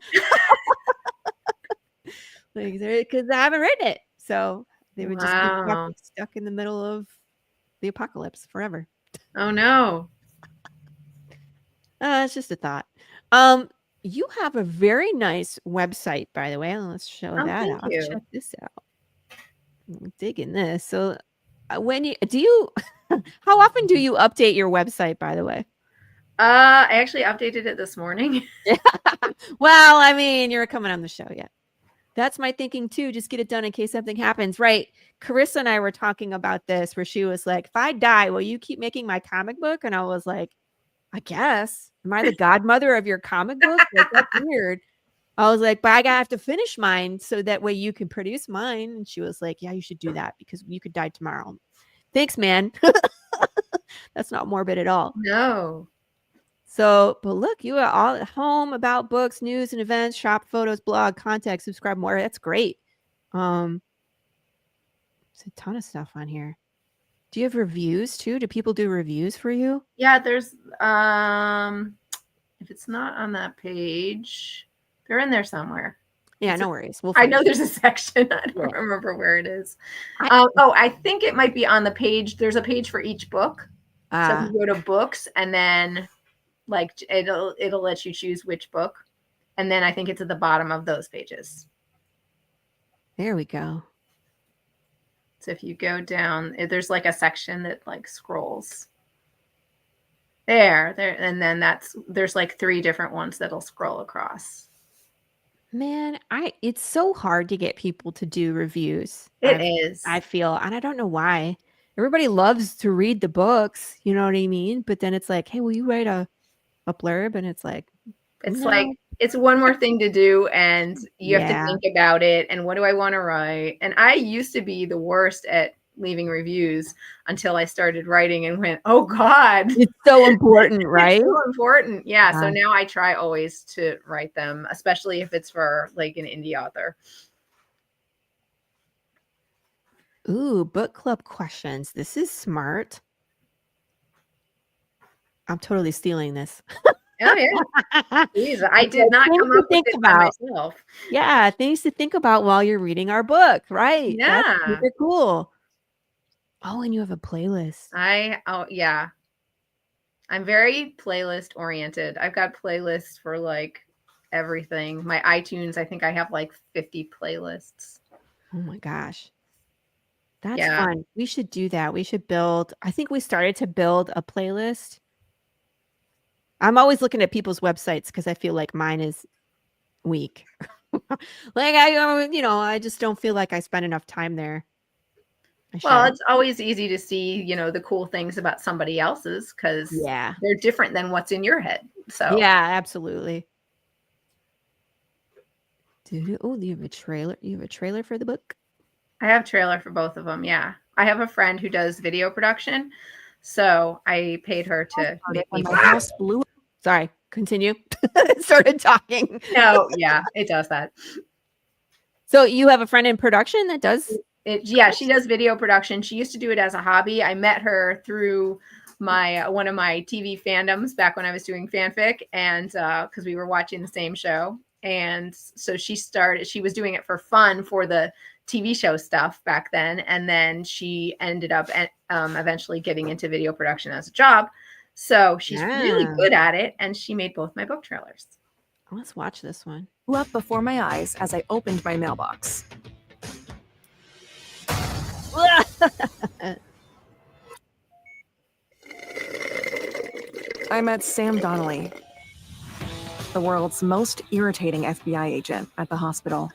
Like, because I haven't written it. So they would just be stuck in the middle of the apocalypse forever. Oh no. It's just a thought. You have a very nice website, by the way. Let's show that out. You. Check this out. I'm digging this. So, how often do you update your website, by the way? I actually updated it this morning. Well, I mean, you're coming on the show yet. That's my thinking too. Just get it done in case something happens. Right. Carissa and I were talking about this where she was like, if I die, will you keep making my comic book? And I was like, I guess. Am I the godmother of your comic book? Like, that's weird. I was like, but I gotta have to finish mine so that way you can produce mine. And she was like, yeah, you should do that because you could die tomorrow. Thanks, man. That's not morbid at all. No. So, but look, you are all at home about books, news and events, shop photos, blog, contact, subscribe more. That's great. There's a ton of stuff on here. Do you have reviews too? Do people do reviews for you? Yeah, there's if it's not on that page, they're in there somewhere. Yeah, no worries. I know there's a section. I don't remember where it is. I think it might be on the page. There's a page for each book. So if you go to books and then like it'll let you choose which book. And then I think it's at the bottom of those pages. There we go. So if you go down, there's like a section that like scrolls. There, and then there's like 3 different ones that'll scroll across. Man, it's so hard to get people to do reviews. It is. I feel, and I don't know why. Everybody loves to read the books, you know what I mean? But then it's like, hey, will you write a blurb? And it's like, It's no. like it's one more thing to do, and you have to Yeah. think about it. And what do I want to write? And I used to be the worst at leaving reviews until I started writing and went, oh God, It's so important, right? it's so important. Yeah. So Yeah. now I try always to write them, especially if it's for like an indie author. Ooh, book club questions. This is smart. I'm totally stealing this. Oh yeah. Please, I did not Things come to up with think it by about. myself. Yeah, things to think about while you're reading our book, right? That's Yeah. super cool. Oh, and you have a playlist. Yeah. I'm very playlist oriented. I've got playlists for like everything. My iTunes, I think I have like 50 playlists. Oh my gosh. That's Yeah. fun. We should do that. We should I think we started to build a playlist. I'm always looking at people's websites because I feel like mine is weak. Like I just don't feel like I spend enough time there. Well, it's always easy to see, the cool things about somebody else's because they're different than what's in your head. So yeah, absolutely. Oh, you have a trailer? You have a trailer for the book? I have a trailer for both of them. Yeah. I have a friend who does video production. So I paid her to make me. My house blew up. Sorry, continue. Started talking. No, yeah, it does that. So you have a friend in production that does it? Yeah, she does video production. She used to do it as a hobby. I met her through one of my TV fandoms back when I was doing fanfic, and because we were watching the same show. And so she was doing it for fun for the TV show stuff back then. And then she ended up eventually getting into video production as a job. So she's really good at it. And she made both my book trailers. Let's watch this one. Up before my eyes as I opened my mailbox. I met Sam Donnelly, the world's most irritating FBI agent at the hospital.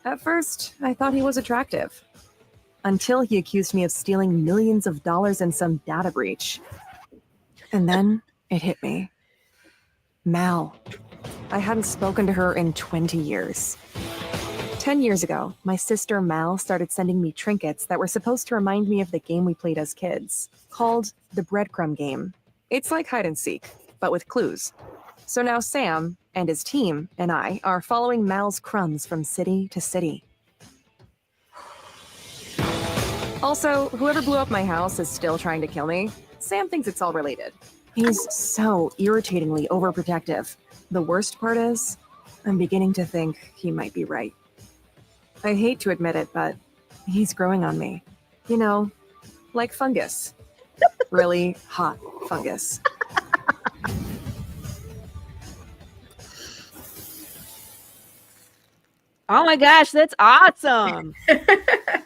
At first, I thought he was attractive, until he accused me of stealing millions of dollars in some data breach. And then it hit me. Mal. I hadn't spoken to her in 20 years. 10 years ago, my sister Mal started sending me trinkets that were supposed to remind me of the game we played as kids, called the Breadcrumb game. It's like hide and seek, but with clues. So now Sam and his team and I are following Mal's crumbs from city to city. Also, whoever blew up my house is still trying to kill me. Sam thinks it's all related. He's so irritatingly overprotective. The worst part is, I'm beginning to think he might be right. I hate to admit it, but he's growing on me. You know, like fungus. Really hot fungus. Oh my gosh, that's awesome. I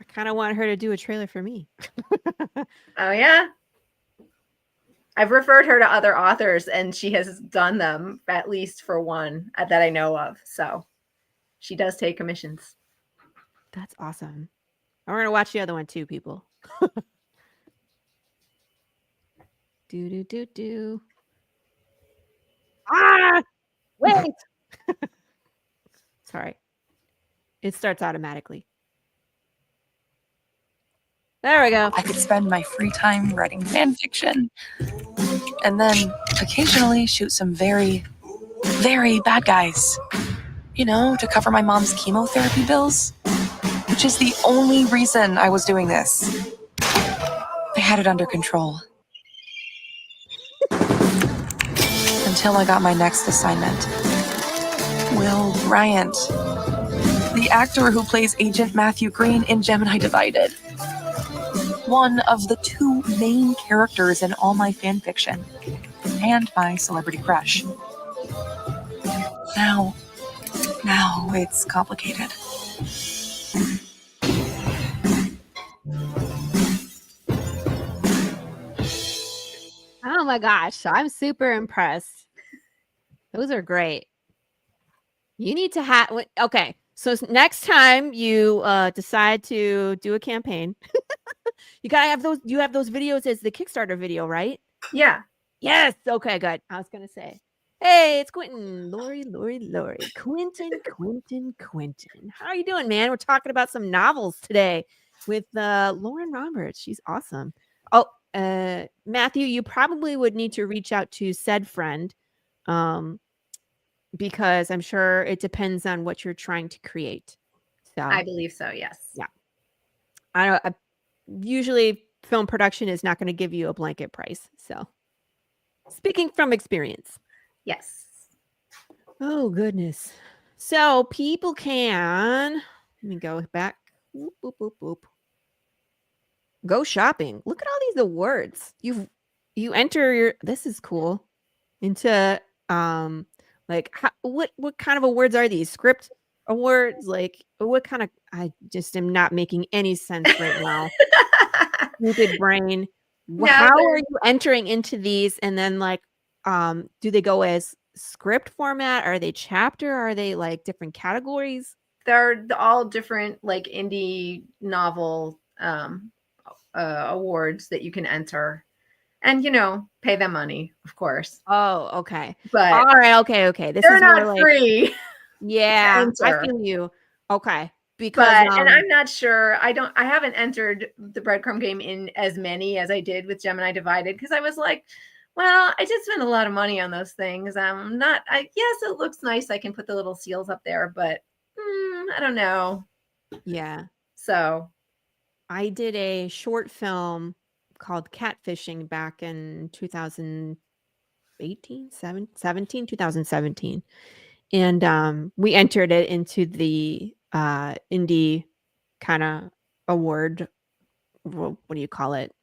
kind of want her to do a trailer for me. Oh, yeah. I've referred her to other authors, and she has done them at least for one that I know of. So she does take commissions. That's awesome. We're going to watch the other one too, people. Do. Ah! Wait! Sorry. It starts automatically. There we go. I could spend my free time writing fan fiction and then occasionally shoot some very, very bad guys, to cover my mom's chemotherapy bills, which is the only reason I was doing this. I had it under control. Until I got my next assignment. Will Bryant, the actor who plays Agent Matthew Green in Gemini Divided. One of the two main characters in all my fan fiction, and my celebrity crush. Now it's complicated. Oh my gosh, I'm super impressed. Those are great. You need to have. Okay, so next time you decide to do a campaign, you gotta have those. You have those videos as the Kickstarter video, right? Yeah. Yes. Okay, good. I was gonna say, hey, it's Quentin, Laurie, Quentin. How are you doing, man? We're talking about some novels today with Lauren Roberts. She's awesome. Oh, Matthew, you probably would need to reach out to said friend, because I'm sure it depends on what you're trying to create. So I believe so. Yes. Yeah. I usually film production is not going to give you a blanket price. So speaking from experience. Yes. Oh, goodness. So people can, let me go back. Whoop, whoop, whoop, whoop. Go shopping. Look at all these awards. You enter your, this is cool, into like what kind of awards are these? Script awards? Like what kind of, I just am not making any sense right now. Stupid brain. No, How are you entering into these, and then like do they go as script format? Are they chapter? Are they like different categories? They're all different like indie novel awards that you can enter, and pay them money, of course. Oh, okay. But all right, okay. This they're is not more like, free. yeah, I enter. feel you. Okay. Because and I'm not sure. I haven't entered the Breadcrumb game in as many as I did with Gemini Divided, because I was like, well, I did spend a lot of money on those things. Yes, it looks nice. I can put the little seals up there, but I don't know. Yeah. So I did a short film called Catfishing back in 2017. And we entered it into the indie kind of award. What do you call it?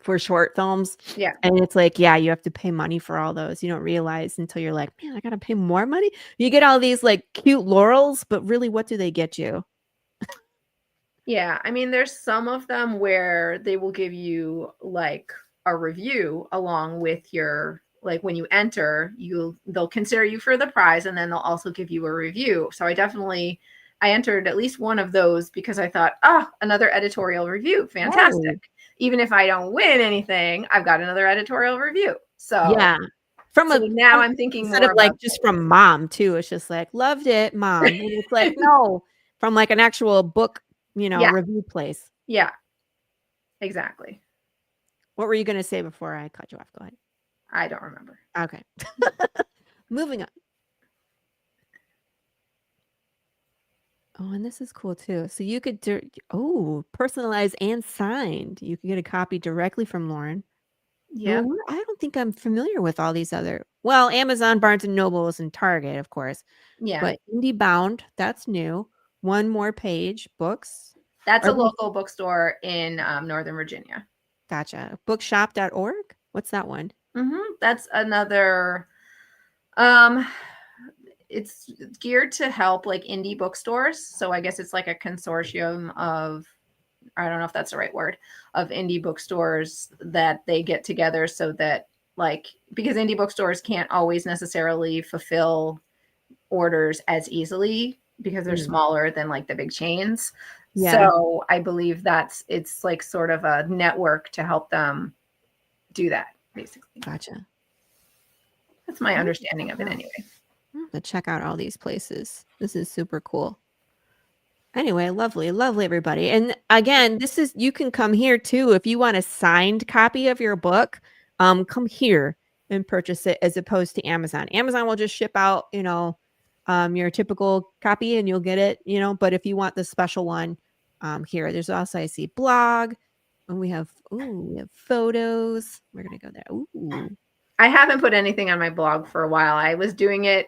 For short films. Yeah. And it's like, yeah, you have to pay money for all those. You don't realize until you're like, man, I gotta pay more money. You get all these like cute laurels, but really, what do they get you? Yeah, I mean, there's some of them where they will give you like a review along with your, like when you enter, they'll consider you for the prize, and then they'll also give you a review. So I entered at least one of those because I thought, another editorial review, fantastic. Oh. Even if I don't win anything, I've got another editorial review. So yeah, now I'm thinking instead more of like about just from mom too. It's just like, loved it, mom. And it's like, no, from like an actual book, Yeah. review place. Yeah, exactly. What were you going to say before I cut you off? Go ahead. I don't remember. Okay. Moving on. Oh, and this is cool too. So you could personalized and signed. You could get a copy directly from Lauren. Yeah. No, I don't think I'm familiar with all these other. Well, Amazon, Barnes and Nobles, and Target, of course. Yeah. But Indie Bound, that's new. One More Page books. That's a local bookstore in Northern Virginia. Gotcha. Bookshop.org. What's that one? That's another. It's geared to help like indie bookstores. So I guess it's like a consortium of, I don't know if that's the right word, of indie bookstores that they get together so that because indie bookstores can't always necessarily fulfill orders as easily because they're smaller than like the big chains. Yeah. So I believe it's like sort of a network to help them do that, basically. Gotcha. That's my understanding of it anyway. To check out all these places. This is super cool. Anyway, lovely everybody. And again, you can come here too if you want a signed copy of your book. Come here and purchase it as opposed to Amazon. Amazon will just ship out, your typical copy and you'll get it, but if you want the special one, here. There's also, I see, blog, and we have photos. We're gonna go there. Ooh. I haven't put anything on my blog for a while. I was doing it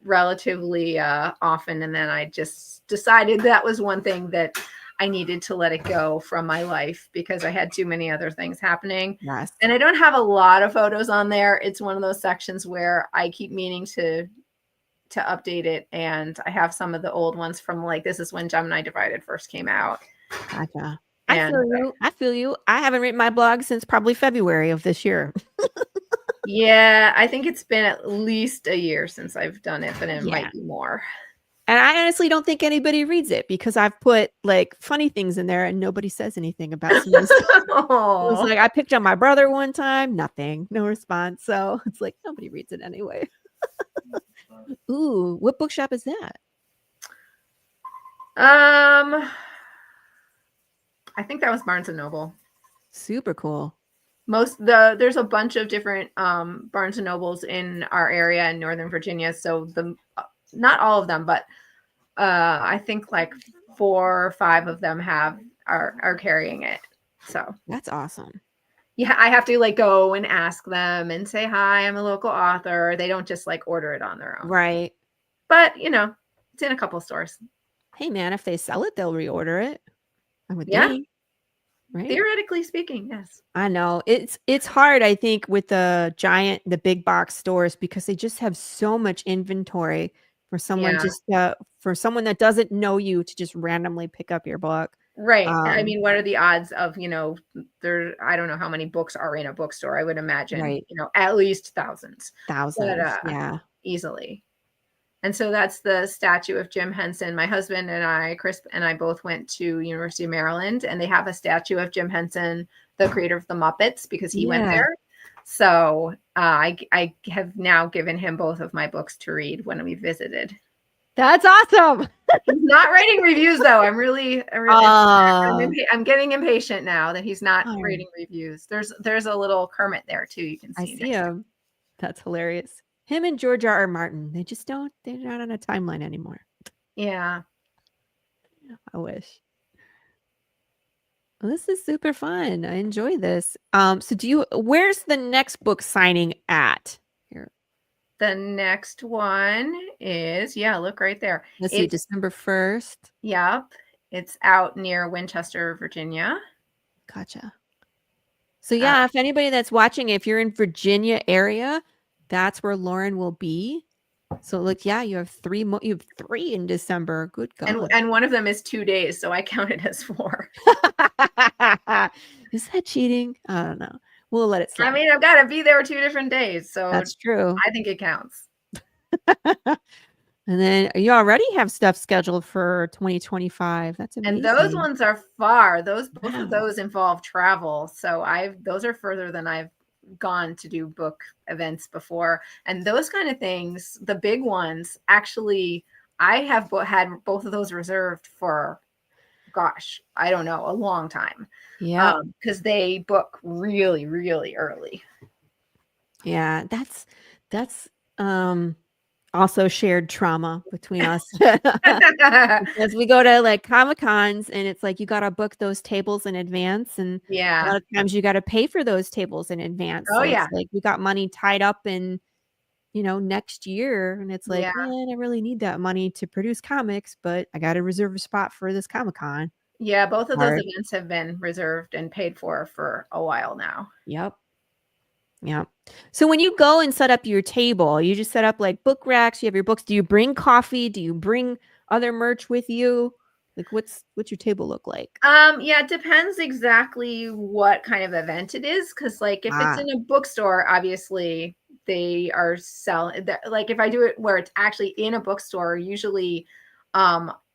relatively often, and then I just decided that was one thing that I needed to let it go from my life because I had too many other things happening. Yes. And I don't have a lot of photos on there. It's one of those sections where I keep meaning to update it, and I have some of the old ones from this is when Gemini Divided first came out. Gotcha. I feel you. I haven't written my blog since probably February of this year. Yeah, I think it's been at least a year since I've done it, but it Yeah. might be more. And I honestly don't think anybody reads it because I've put like funny things in there and nobody says anything about some of this stuff. It was Oh, like I picked on my brother one time, nothing, no response. So it's like nobody reads it anyway. Ooh, what bookshop is that? I think that was Barnes and Noble. Super cool. There's a bunch of different Barnes and Nobles in our area in Northern Virginia. So not all of them, but I think like 4 or 5 of them are carrying it. So That's awesome. yeah, I have to like go and ask them and say hi, I'm a local author. They don't just like order it on their own. Right. But it's in a couple stores. Hey man, if they sell it, they'll reorder it. I would Yeah. think. Right. Theoretically speaking, yes. I know. It's hard, I think, with the big box stores because they just have so much inventory for someone for someone that doesn't know you to just randomly pick up your book. Right. I mean, what are the odds of, I don't know how many books are in a bookstore. I would imagine, Right. At least thousands. Thousands. But, yeah. Easily. And so that's the statue of Jim Henson. My husband and Chris and I both went to University of Maryland, and they have a statue of Jim Henson, the creator of the Muppets, because he went there. So I have now given him both of my books to read when we visited. That's awesome. He's not writing reviews though. I'm getting impatient now that he's not writing reviews. There's a little Kermit there too. You can see. I see him. That's hilarious. Him and George R. R. Martin. They're not on a timeline anymore. Yeah. I wish. Well, this is super fun. I enjoy this. So where's the next book signing at? Here. The next one is, look right there. Let's see, December 1st. Yep. It's out near Winchester, Virginia. Gotcha. So if anybody that's watching, if you're in Virginia area, that's where Lauren will be. So look, you have 3 you have 3 in December. Good God. And one of them is 2 days, so I count it as 4. Is that cheating? I don't know. We'll let it slide. I mean, I've got to be there 2 different days, so that's true. I think it counts. And then you already have stuff scheduled for 2025. That's amazing. And those ones are far. Both of those involve travel. So those are further than I've gone to do book events before. And those kind of things, the big ones, actually, I have had both of those reserved for, gosh, I don't know, a long time. Yeah. Because they book really, really early. Yeah, that's also shared trauma between us. As we go to like Comic-Cons and it's like you got to book those tables in advance, and a lot of times you got to pay for those tables in advance. Oh, so yeah. It's like we got money tied up in next year, and it's like, man, I really need that money to produce comics, but I got to reserve a spot for this Comic-Con. Yeah, both of those events have been reserved and paid for a while now. Yep. So when you go and set up your table, you just set up like book racks, you have your books. Do you bring coffee? Do you bring other merch with you? Like what's your table look like? It depends exactly what kind of event it is. Cause like if it's in a bookstore, obviously they are selling, like if I do it where it's actually in a bookstore, usually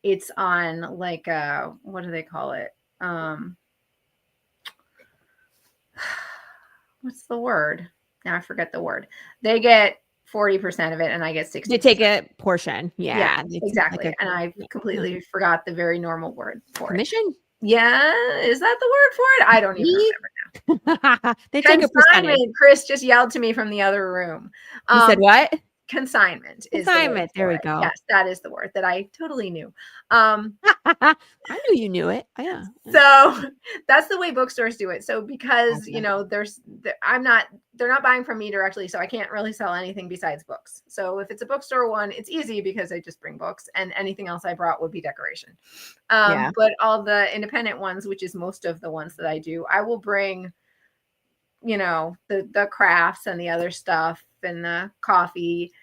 it's on like what do they call it? What's the word? Now I forget the word. They get 40% of it and I get 60%. They take a portion. Yeah, exactly. Like and I completely forgot the very normal word for commission? it. Yeah. Is that the word for it? I don't even remember now. They take a percentage. Chris just yelled to me from the other room. You said what? Consignment. Consignment. There we go. Yes, that is the word that I totally knew. I knew you knew it. Yeah. So that's the way bookstores do it. So because they're not buying from me directly, so I can't really sell anything besides books. So if it's a bookstore one, it's easy because I just bring books, and anything else I brought would be decoration. But all the independent ones, which is most of the ones that I do, I will bring, the crafts and the other stuff and the coffee.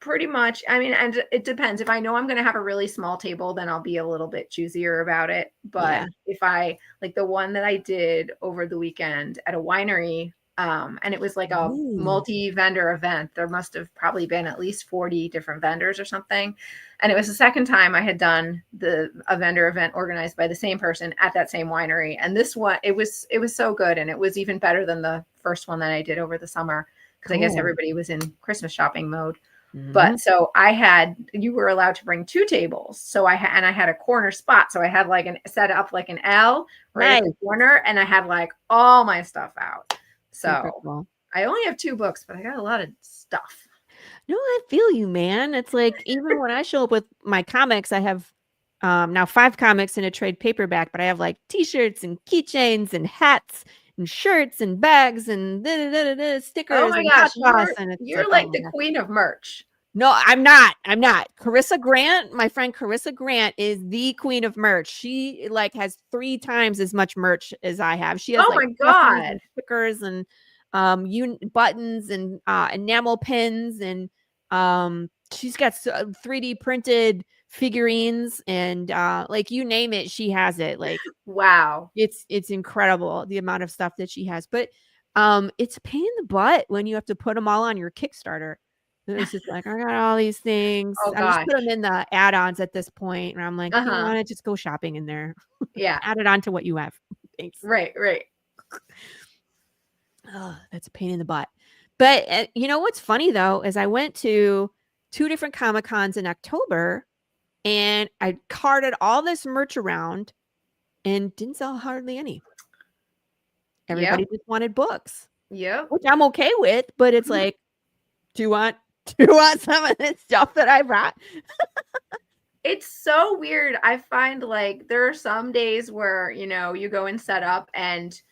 Pretty much. I mean, and it depends. If I know I'm going to have a really small table, then I'll be a little bit choosier about it. But if I like the one that I did over the weekend at a winery, And it was like a Ooh. multi-vendor event. There must have probably been at least 40 different vendors or something. And it was the second time I had done a vendor event organized by the same person at that same winery. And this one, it was so good. And it was even better than the first one that I did over the summer, because I guess everybody was in Christmas shopping mode. But so you were allowed to bring 2 tables. So I had a corner spot. So I had like set up like an L right at the corner, and I had like all my stuff out. So I only have 2 books, but I got a lot of stuff. No, I feel you, man. It's like, even when I show up with my comics, I have now 5 comics in a trade paperback, but I have like t-shirts and keychains and hats and shirts and bags and stickers. Oh my and gosh, you're like the queen of merch. No, I'm not. Corissa Grant, my friend Corissa Grant, is the queen of merch. She like has 3 times as much merch as I have. She has my God, stickers and buttons and enamel pins, and she's got 3D printed figurines, and like you name it, she has it. Like, wow, it's incredible the amount of stuff that she has. But it's a pain in the butt when you have to put them all on your Kickstarter. It's just like, I got all these things. I just put them in the add-ons at this point, and I'm like, you want to just go shopping in there. Yeah, add it on to what you have. Thanks. Right. Oh, that's a pain in the butt. But you know what's funny though is I went to 2 different Comic Cons in October, and I carted all this merch around and didn't sell hardly any. Everybody just wanted books. Yeah, which I'm okay with, but it's like, do you want some of this stuff that I brought? It's so weird. I find like there are some days where, you go and set up and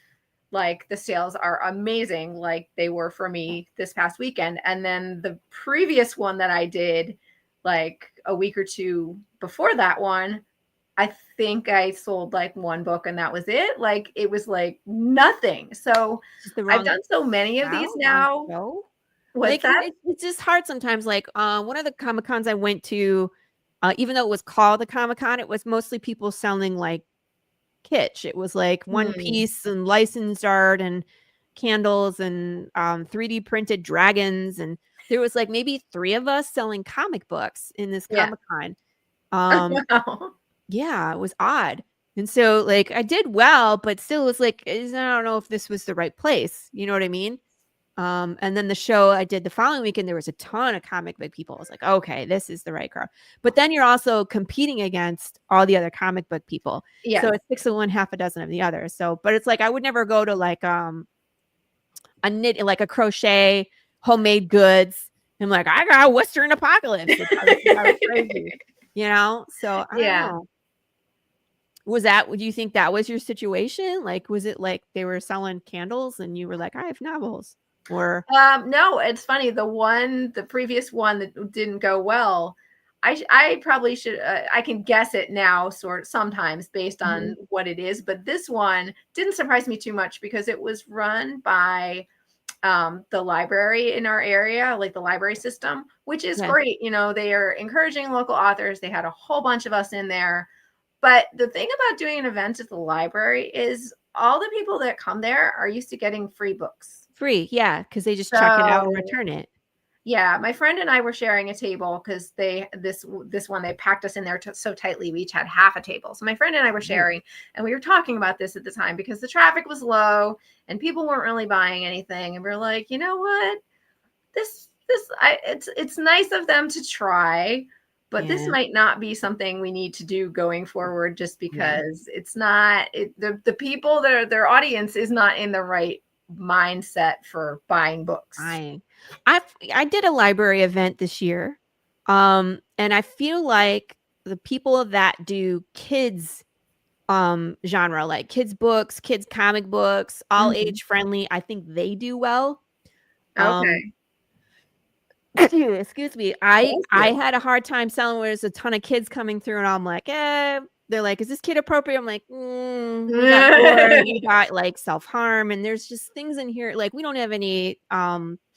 like the sales are amazing, like they were for me this past weekend. And then the previous one that I did like a week or 2 before that one, I think I sold like 1 book and that was it. Like it was like nothing. So I've done so many of these now. What's that? It's just hard sometimes. Like one of the Comic Cons I went to, even though it was called the Comic Con, it was mostly people selling like kitsch. It was like One Piece and licensed art and candles and 3D printed dragons. And there was like maybe 3 of us selling comic books in this Comic Con. Yeah, it was odd. And so like I did well, but still it was like, I don't know if this was the right place. You know what I mean? And then the show I did the following weekend, there was a ton of comic book people. I was like, okay, this is the right crowd. But then you're also competing against all the other comic book people. Yeah. So it's 6 of one, half a dozen of the other. So, but it's like, I would never go to like a knit, like a crochet, homemade goods. I'm like, I got Western Apocalypse. That was crazy, So I don't know. Do you think that was your situation? Like, was it like they were selling candles and you were like, I have novels? Or no, it's funny. The previous one that didn't go well, I probably should, I can guess it now sometimes based on what it is, but this one didn't surprise me too much because it was run by the library in our area, like the library system, which is great. They are encouraging local authors. They had a whole bunch of us in there. But the thing about doing an event at the library is all the people that come there are used to getting free books. Free, yeah, because they just check it out and return it. Yeah, my friend and I were sharing a table because this one they packed us in there so tightly. We each had half a table. So my friend and I were sharing, and we were talking about this at the time because the traffic was low and people weren't really buying anything. And we we're like, you know what, it's nice of them to try. But this might not be something we need to do going forward, just because it's not the people their audience is not in the right mindset for buying books. I did a library event this year, and I feel like the people that do kids genre, like kids books, kids comic books, all age friendly, I think they do well. Okay. Excuse me. I had a hard time selling where there's a ton of kids coming through, and I'm like, they're like, is this kid appropriate? I'm like, we got like self-harm, and there's just things in here. Like, we don't have any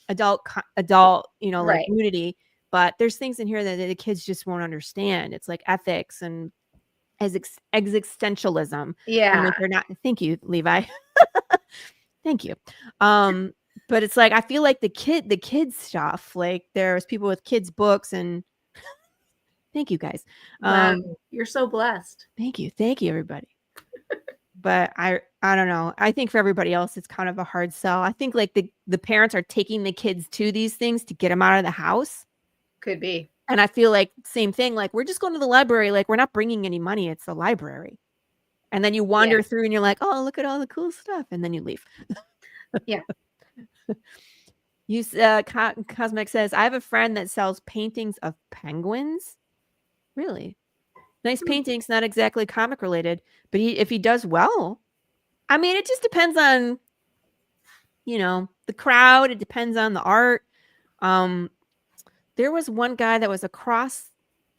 adult, like nudity, but there's things in here that the kids just won't understand. It's like ethics and existentialism. Yeah. And like, they're not, thank you, Levi. Thank you. But it's like I feel like the kids stuff, like there's people with kids books and thank you guys. Wow, you're so blessed. Thank you everybody. But I don't know. I think for everybody else it's kind of a hard sell. I think like the parents are taking the kids to these things to get them out of the house. Could be. And I feel like same thing, like we're just going to the library, like we're not bringing any money, it's the library. And then you wander through and you're like, oh, look at all the cool stuff. And then you leave. Yeah. Cosmac says, I have a friend that sells paintings of penguins. Really? Nice paintings, not exactly comic related. But if he does well, I mean, it just depends on, the crowd. It depends on the art. There was one guy that was across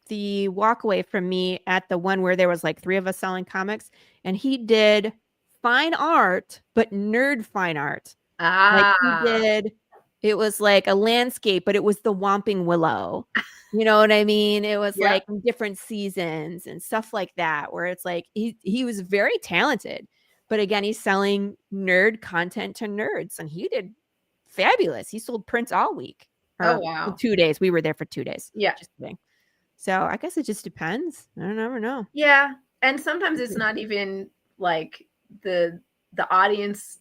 the walkway from me at the one where there was like 3 of us selling comics, and he did fine art, but nerd fine art. Like he did, it was like a landscape, but it was the Whomping Willow. You know what I mean? It was like in different seasons and stuff like that, where it's like he was very talented, but again, he's selling nerd content to nerds, and he did fabulous. He sold prints all week. Oh wow! 2 days. We were there for 2 days. Yeah. Just kidding. So I guess it just depends. I don't ever know. Yeah, and sometimes it's not even like the audience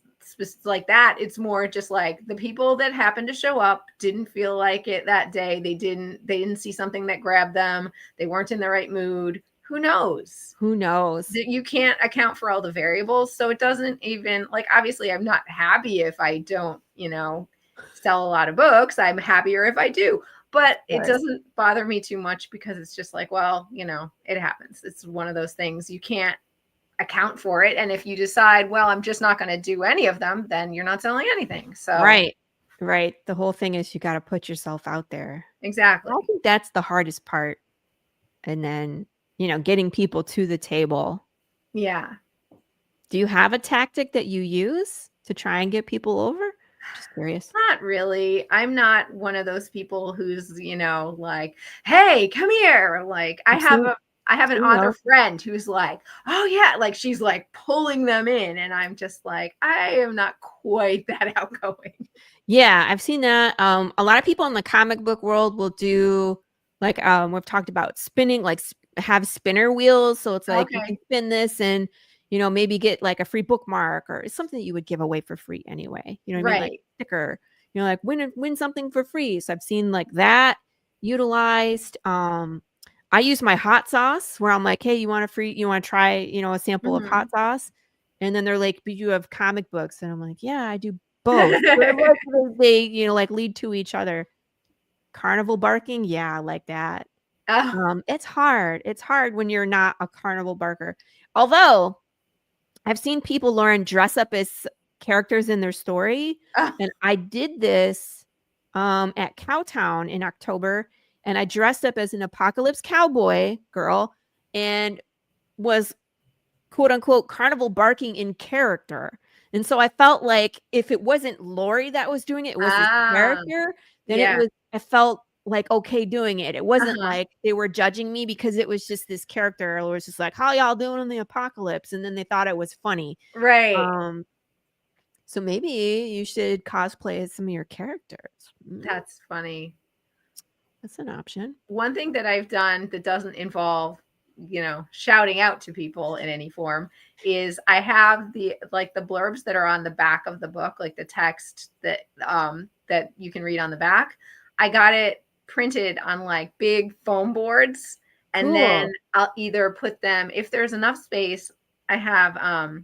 like that. It's more just like the people that happened to show up didn't feel like it that day. They didn't see something that grabbed them. They weren't in the right mood. Who knows? You can't account for all the variables. So it doesn't even like, obviously I'm not happy if I don't, sell a lot of books. I'm happier if I do. But it doesn't bother me too much because it's just like, well, it happens. It's one of those things. You can't account for it. And if you decide, well, I'm just not going to do any of them, then you're not selling anything. So Right. The whole thing is you got to put yourself out there. Exactly. I think that's the hardest part. And then, getting people to the table. Yeah. Do you have a tactic that you use to try and get people over? Just curious. Not really. I'm not one of those people who's, like, hey, come here. Like I have an author friend who's like, oh yeah, like she's like pulling them in, and I'm just like, I am not quite that outgoing. Yeah, I've seen that. A lot of people in the comic book world will do like we've talked about spinning, like have spinner wheels. So it's like you can spin this and maybe get like a free bookmark or something that you would give away for free anyway. You know what I mean? Like a sticker, like win something for free. So I've seen like that utilized. I use my hot sauce where I'm like, hey, you want to try, a sample of hot sauce? And then they're like, but you have comic books. And I'm like, yeah, I do both. They, like lead to each other. Carnival barking. Yeah, I like that. It's hard. It's hard when you're not a carnival barker. Although I've seen people, Lauren, dress up as characters in their story. And I did this at Cowtown in October. And I dressed up as an apocalypse cowboy girl and was quote unquote carnival barking in character. And so I felt like if it wasn't Laurie that was doing it, it was this character, then I felt like okay doing it. It wasn't like they were judging me because it was just this character. It was just like, how y'all doing in the apocalypse? And then they thought it was funny. Right. So maybe you should cosplay as some of your characters. That's funny. That's an option. One thing that I've done that doesn't involve, shouting out to people in any form is I have the blurbs that are on the back of the book, like the text that you can read on the back. I got it printed on like big foam boards, and then I'll either put them, if there's enough space, I have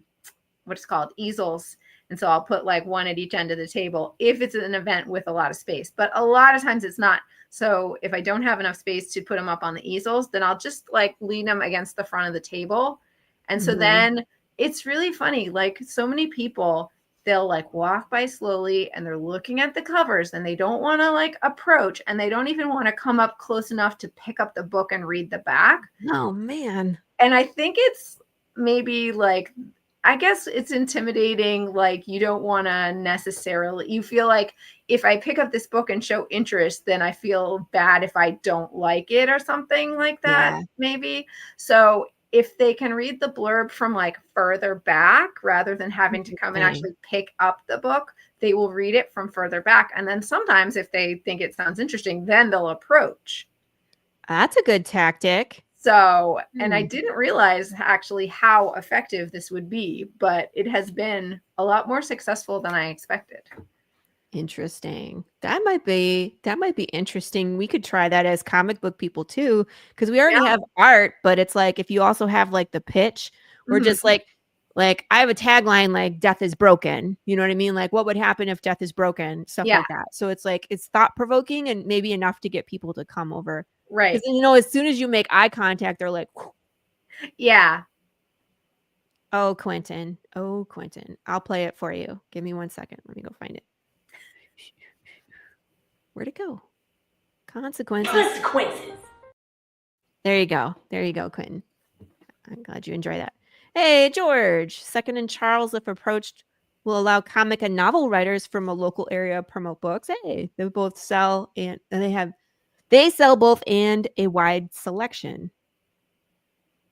what's called easels. And so I'll put like one at each end of the table if it's an event with a lot of space. But a lot of times it's not. So if I don't have enough space to put them up on the easels, then I'll just like lean them against the front of the table. And so then it's really funny. Like so many people, they'll like walk by slowly and they're looking at the covers and they don't want to like approach, and they don't even want to come up close enough to pick up the book and read the back. Oh, man. And I think it's maybe like, I guess it's intimidating. Like you don't want to necessarily, you feel like if I pick up this book and show interest, then I feel bad if I don't like it or something like that, maybe. So if they can read the blurb from like further back rather than having to come and actually pick up the book, they will read it from further back. And then sometimes if they think it sounds interesting, then they'll approach. That's a good tactic. So, and I didn't realize actually how effective this would be, but it has been a lot more successful than I expected. Interesting. That might be interesting. We could try that as comic book people too, because we already have art, but it's like if you also have like the pitch, or just like I have a tagline like "Death is broken." You know what I mean? Like, what would happen if death is broken? Stuff like that. So it's like it's thought provoking and maybe enough to get people to come over. Right. Because you know, as soon as you make eye contact, they're like, whew. Yeah. Oh, Quentin. I'll play it for you. Give me 1 second. Let me go find it. Where'd it go? Consequences. There you go, Quentin. I'm glad you enjoy that. Hey, George. Second and Charles, if approached, will allow comic and novel writers from a local area promote books. Hey, they both sell and they sell both and a wide selection.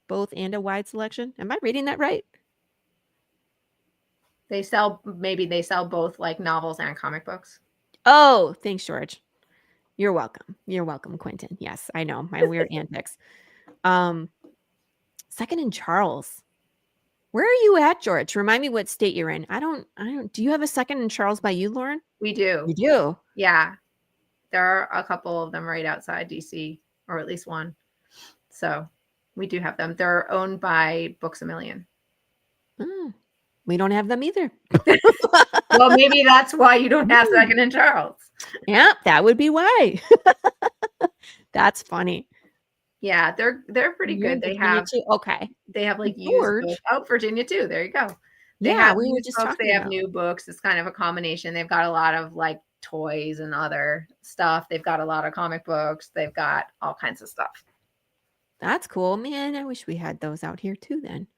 Both and a wide selection. Am I reading that right? They sell both like novels and comic books. Oh, thanks, George. You're welcome. You're welcome, Quentin. Yes, I know my weird antics. Second and Charles. Where are you at, George? Remind me what state you're in. I don't. Do you have a Second and Charles by you, Lauren? We do. You do? Yeah. There are a couple of them right outside DC, or at least one. So we do have them. They're owned by Books A Million. We don't have them either. Well, maybe that's why you don't have Second and Charles. Yeah, that would be why. That's funny. Yeah, they're pretty good. They have like used books. Oh, Virginia too. There you go. They have we were used just books. talking They have about new books. It's kind of a combination. They've got a lot of like toys and other stuff. They've got a lot of comic books. They've got all kinds of stuff. That's cool, man. I wish we had those out here too. Then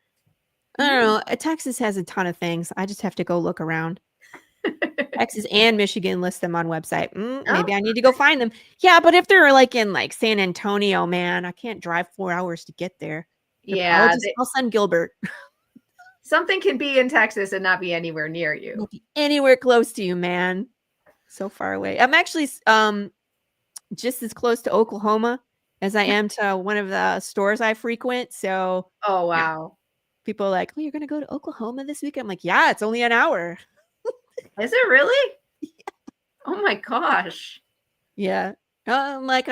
I don't know. Texas has a ton of things. I just have to go look around. Texas and Michigan list them on website. Maybe I need to go find them. Yeah, but if they're like in like San Antonio, man, I can't drive 4 hours to get there. I'll send Gilbert. Something can be in Texas and not be anywhere near you. Not be anywhere close to you, man. So far away. I'm actually just as close to Oklahoma as I am to one of the stores I frequent. So, oh wow. Yeah. People are like, "Oh, you're gonna go to Oklahoma this week?" I'm like, "Yeah, it's only an hour." Is it really? Yeah. Oh my gosh. Yeah. Like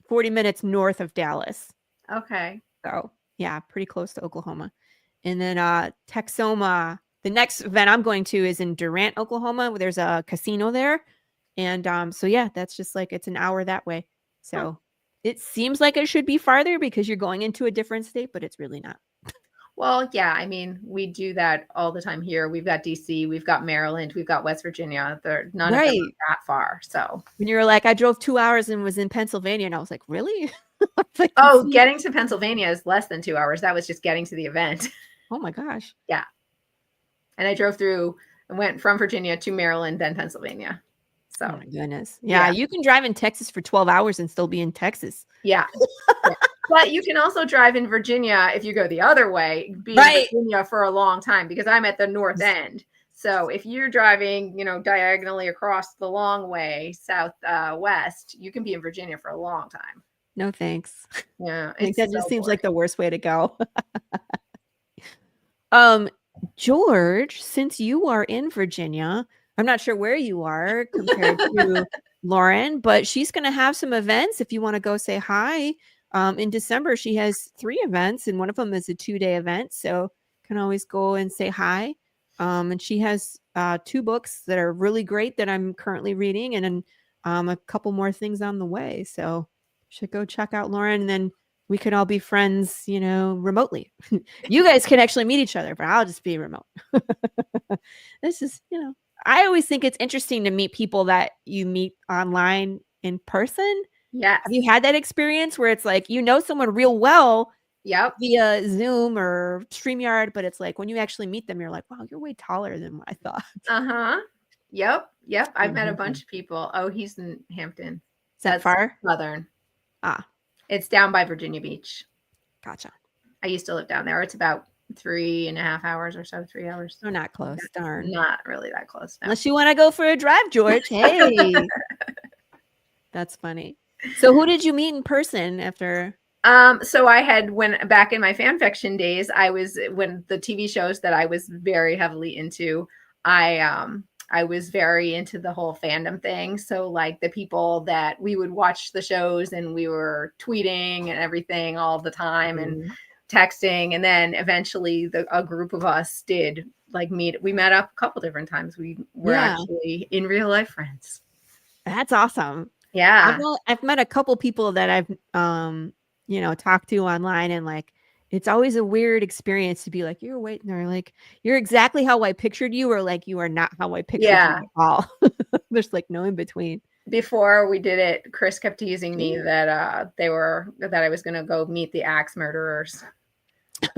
40 minutes north of Dallas. Okay. So yeah, pretty close to Oklahoma. And then Texoma. The next event I'm going to is in Durant, Oklahoma, where there's a casino there. And so yeah, that's just like it's an hour that way. So it seems like it should be farther because you're going into a different state, but it's really not. Well, yeah, I mean, we do that all the time here. We've got DC, we've got Maryland, we've got West Virginia. They're none of them are that far. So when you were like, I drove 2 hours and was in Pennsylvania, and I was like, really? Like, getting to Pennsylvania is less than 2 hours. That was just getting to the event. Oh my gosh. Yeah. And I drove through and went from Virginia to Maryland, then Pennsylvania. So oh my goodness. Yeah, you can drive in Texas for 12 hours and still be in Texas. Yeah. But you can also drive in Virginia if you go the other way, be in Virginia for a long time because I'm at the north end. So if you're driving, diagonally across the long way, west, you can be in Virginia for a long time. No, thanks. Yeah. That just seems like the worst way to go. George, since you are in Virginia, I'm not sure where you are compared to Lauren, but she's going to have some events if you want to go say hi. In December, she has 3 events, and one of them is a 2-day event. So can always go and say hi. And she has 2 books that are really great that I'm currently reading, and a couple more things on the way. So should go check out Lauren, and then we could all be friends, remotely. You guys can actually meet each other, but I'll just be remote. This is, I always think it's interesting to meet people that you meet online in person. Yeah. Have you had that experience where it's like, someone real well via Zoom or StreamYard, but it's like when you actually meet them, you're like, wow, you're way taller than what I thought. Uh-huh. Yep. I've met a bunch of people. Oh, he's in Hampton. Is that far? Southern. Ah. It's down by Virginia Beach. Gotcha. I used to live down there. It's about 3.5 hours or so, 3 hours. Oh, not close. Darn. Not really that close. No. Unless you want to go for a drive, George. Hey. That's funny. So who did you meet in person after? So I had, when back in my fan fiction days, when the TV shows that I was very heavily into, I was very into the whole fandom thing. So like the people that we would watch the shows and we were tweeting and everything all the time and texting. And then eventually a group of us did like meet. We met up a couple different times. We were actually in real life friends. That's awesome. Yeah. I've met a couple people that I've, talked to online, and like, it's always a weird experience to be like, you're waiting there, like, you're exactly how I pictured you, or like, you are not how I pictured you at all. There's like no in between. Before we did it, Chris kept teasing me that I was going to go meet the axe murderers.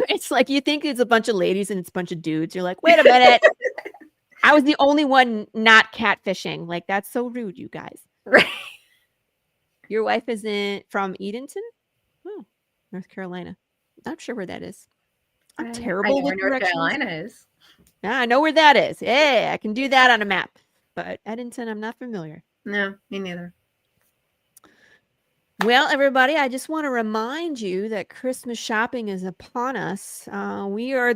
It's like, you think it's a bunch of ladies and it's a bunch of dudes. You're like, wait a minute. I was the only one not catfishing. Like, that's so rude, you guys. Right. Your wife isn't from Edenton? Oh, North Carolina. Not sure where that is. I'm terrible with North directions. Carolina is. Yeah, I know where that is. Yeah, I can do that on a map. But Edenton, I'm not familiar. No, me neither. Well, everybody, I just want to remind you that Christmas shopping is upon us. We are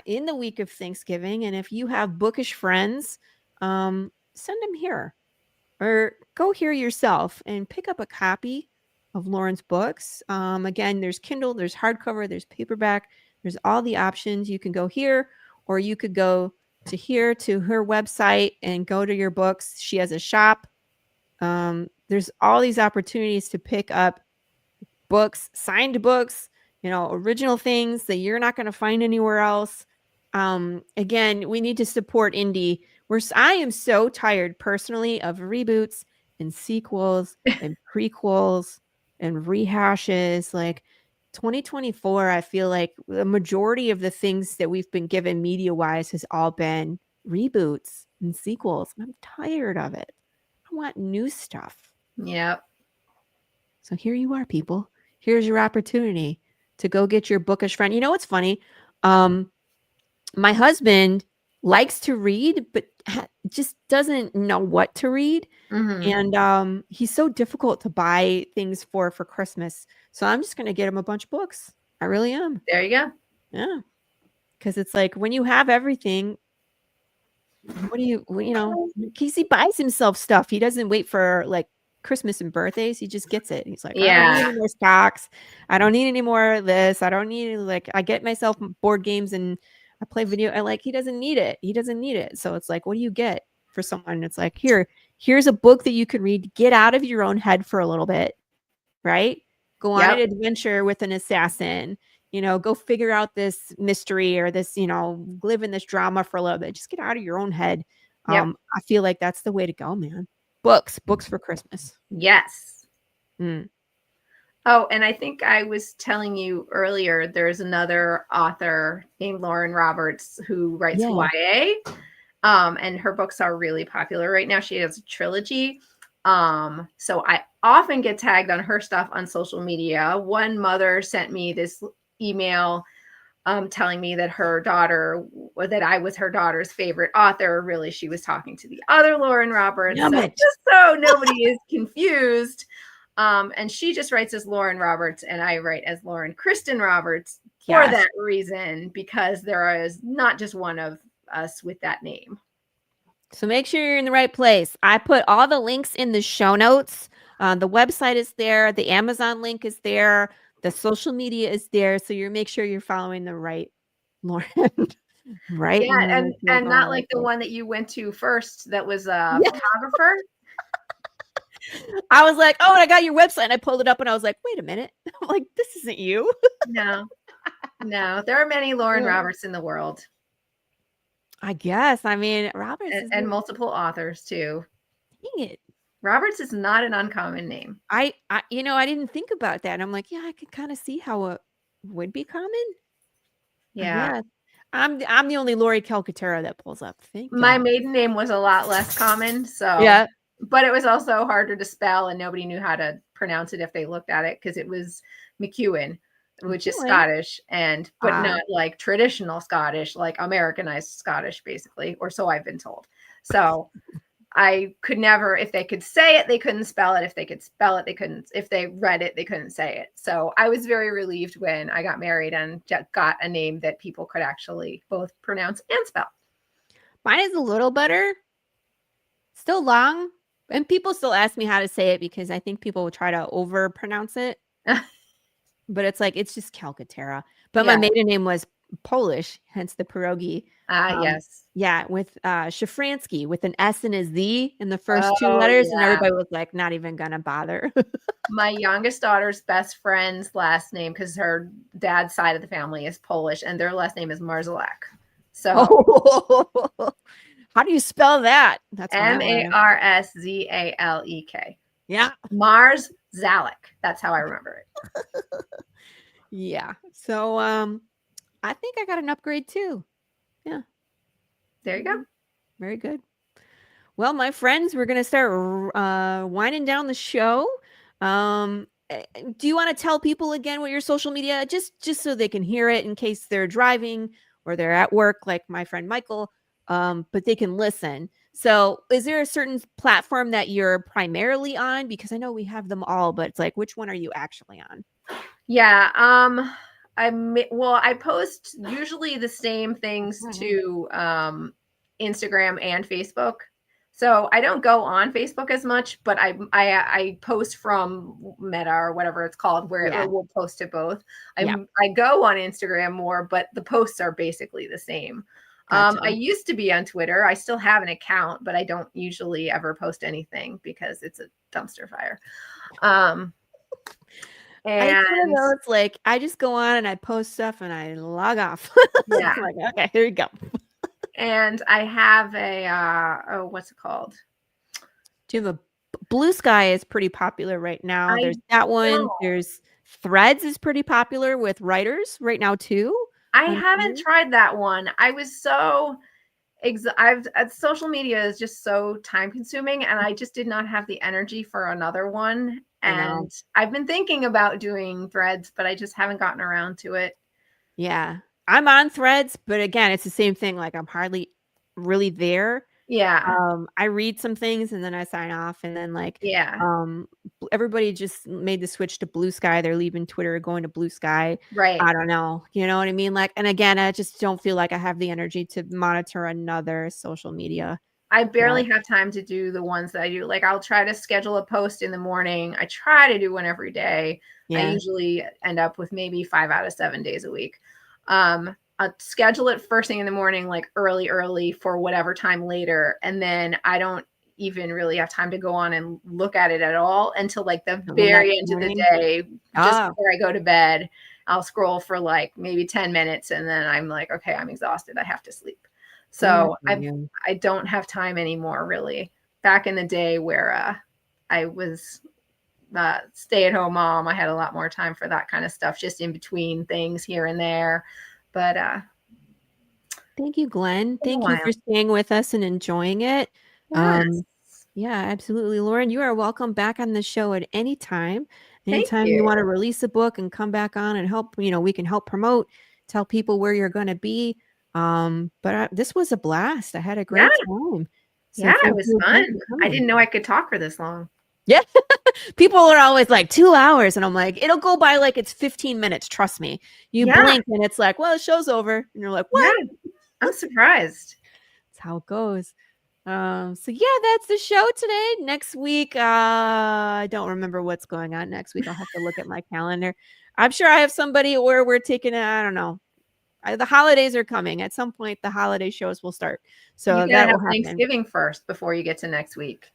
in the week of Thanksgiving, and if you have bookish friends, send them here, or go here yourself and pick up a copy of Lauren's books. Again, there's Kindle, there's hardcover, there's paperback, there's all the options. You can go here, or you could go to her website and go to your books. She has a shop. There's all these opportunities to pick up books, signed books, original things that you're not going to find anywhere else. Again, we need to support indie. I am so tired personally of reboots and sequels and prequels and rehashes. Like 2024, I feel like the majority of the things that we've been given media-wise has all been reboots and sequels. And I'm tired of it. I want new stuff. Yep. So here you are, people. Here's your opportunity to go get your bookish friend. You know what's funny? My husband likes to read, but just doesn't know what to read. Mm-hmm. And he's so difficult to buy things for Christmas. So I'm just going to get him a bunch of books. I really am. There you go. Yeah. Because it's like, when you have everything, he buys himself stuff. He doesn't wait for like Christmas and birthdays. He just gets it. He's like, I don't need any more stocks. I don't need any more of this. I don't need, like, I get myself board games and I play video. He doesn't need it. He doesn't need it. So it's like, what do you get for someone? It's like, here's a book that you can read. Get out of your own head for a little bit, right? Go on an adventure with an assassin. Go figure out this mystery or this, live in this drama for a little bit. Just get out of your own head. I feel like that's the way to go, man. Books for Christmas. Yes. Oh, and I think I was telling you earlier, there's another author named Lauren Roberts who writes YA. And her books are really popular right now. She has a trilogy. So I often get tagged on her stuff on social media. One mother sent me this email telling me that that I was her daughter's favorite author. Really, she was talking to the other Lauren Roberts. So just so nobody is confused. And she just writes as Lauren Roberts and I write as Lauren Kristen Roberts for that reason, because there is not just one of us with that name. So make sure you're in the right place. I put all the links in the show notes. The website is there. The Amazon link is there. The social media is there. So you make sure you're following the right Lauren. Right. Yeah. And not like the one that you went to first that was a photographer. I was like, oh, and I got your website, and I pulled it up and I was like, wait a minute. I'm like, this isn't you. No, there are many Lauren Roberts in the world. I guess. I mean, Roberts and multiple authors too. Dang it. Roberts is not an uncommon name. I didn't think about that. And I'm like, I can kind of see how it would be common. Yeah. I'm the only Laurie Calcaterra that pulls up. My maiden name was a lot less common. So yeah. But it was also harder to spell and nobody knew how to pronounce it if they looked at it because it was McEwen. which is Doing. Scottish, but not like traditional Scottish, like Americanized Scottish, basically, or so I've been told. So I could never, if they could say it, they couldn't spell it. If they could spell it, they couldn't. If they read it, they couldn't say it. So I was very relieved when I got married and got a name that people could actually both pronounce and spell. Mine is a little better. Still long. And people still ask me how to say it because I think people will try to over pronounce it. But it's like, it's just Calcaterra. But my maiden name was Polish, hence the pierogi. Yes. Yeah, with Shafransky, with an S and a Z in the first two letters. And everybody was like, not even going to bother. My youngest daughter's best friend's last name, because her dad's side of the family is Polish, and their last name is Marzalek. So how do you spell that? That's Marzalek. Yeah. Mars Zalek. That's how I remember it. Yeah. So I think I got an upgrade too. Yeah. There you go. Very good. Well, my friends, we're going to start winding down the show. Do you want to tell people again what your social media, just so they can hear it in case they're driving or they're at work, like my friend Michael, but they can listen. So is there a certain platform that you're primarily on? Because I know we have them all, but it's like, which one are you actually on? Yeah. I post usually the same things to Instagram and Facebook. So I don't go on Facebook as much, but I post from Meta or whatever it's called, where it will post to both. I go on Instagram more, but the posts are basically the same. Gotcha. I used to be on Twitter. I still have an account, but I don't usually ever post anything because it's a dumpster fire. And it's like I just go on and I post stuff and I log off. Yeah. Like, okay, here you go. And I have a what's it called? Do you have a Blue Sky is pretty popular right now. There's that one. There's Threads is pretty popular with writers right now too. I haven't tried that one. I was so social media is just so time consuming, and I just did not have the energy for another one. And I've been thinking about doing Threads, but I just haven't gotten around to it. Yeah. I'm on Threads, but again, it's the same thing. Like I'm hardly really there. Yeah. I read some things and then I sign off, and then everybody just made the switch to Blue Sky. They're leaving Twitter, going to Blue Sky. Right. I don't know. You know what I mean? Like, and again, I just don't feel like I have the energy to monitor another social media. I barely have time to do the ones that I do. Like I'll try to schedule a post in the morning. I try to do one every day. Yeah. I usually end up with maybe 5 out of 7 days a week. I'll schedule it first thing in the morning, like early for whatever time later. And then I don't even really have time to go on and look at it at all until like the very end of the day, just before I go to bed. I'll scroll for like maybe 10 minutes. And then I'm like, okay, I'm exhausted. I have to sleep. So I don't have time anymore, really. Back in the day where I was stay-at-home mom, I had a lot more time for that kind of stuff, just in between things here and there. But thank you, Glenn. Thank you for staying with us and enjoying it. Yes. Yeah, absolutely. Lauren, you are welcome back on the show at any time. Anytime you want to release a book and come back on and help, we can help promote, tell people where you're going to be. But this was a blast. I had a great time. So it was fun. I didn't know I could talk for this long. Yeah. People are always like 2 hours. And I'm like, it'll go by like it's 15 minutes. Trust me. You blink and it's like, well, the show's over. And you're like, what? Yeah, I'm surprised. That's how it goes. So yeah, that's the show today. Next week, I don't remember what's going on next week. I'll have to look at my calendar. I'm sure I have somebody where we're taking I don't know. The holidays are coming. At some point, the holiday shows will start. So that will happen. Thanksgiving first before you get to next week.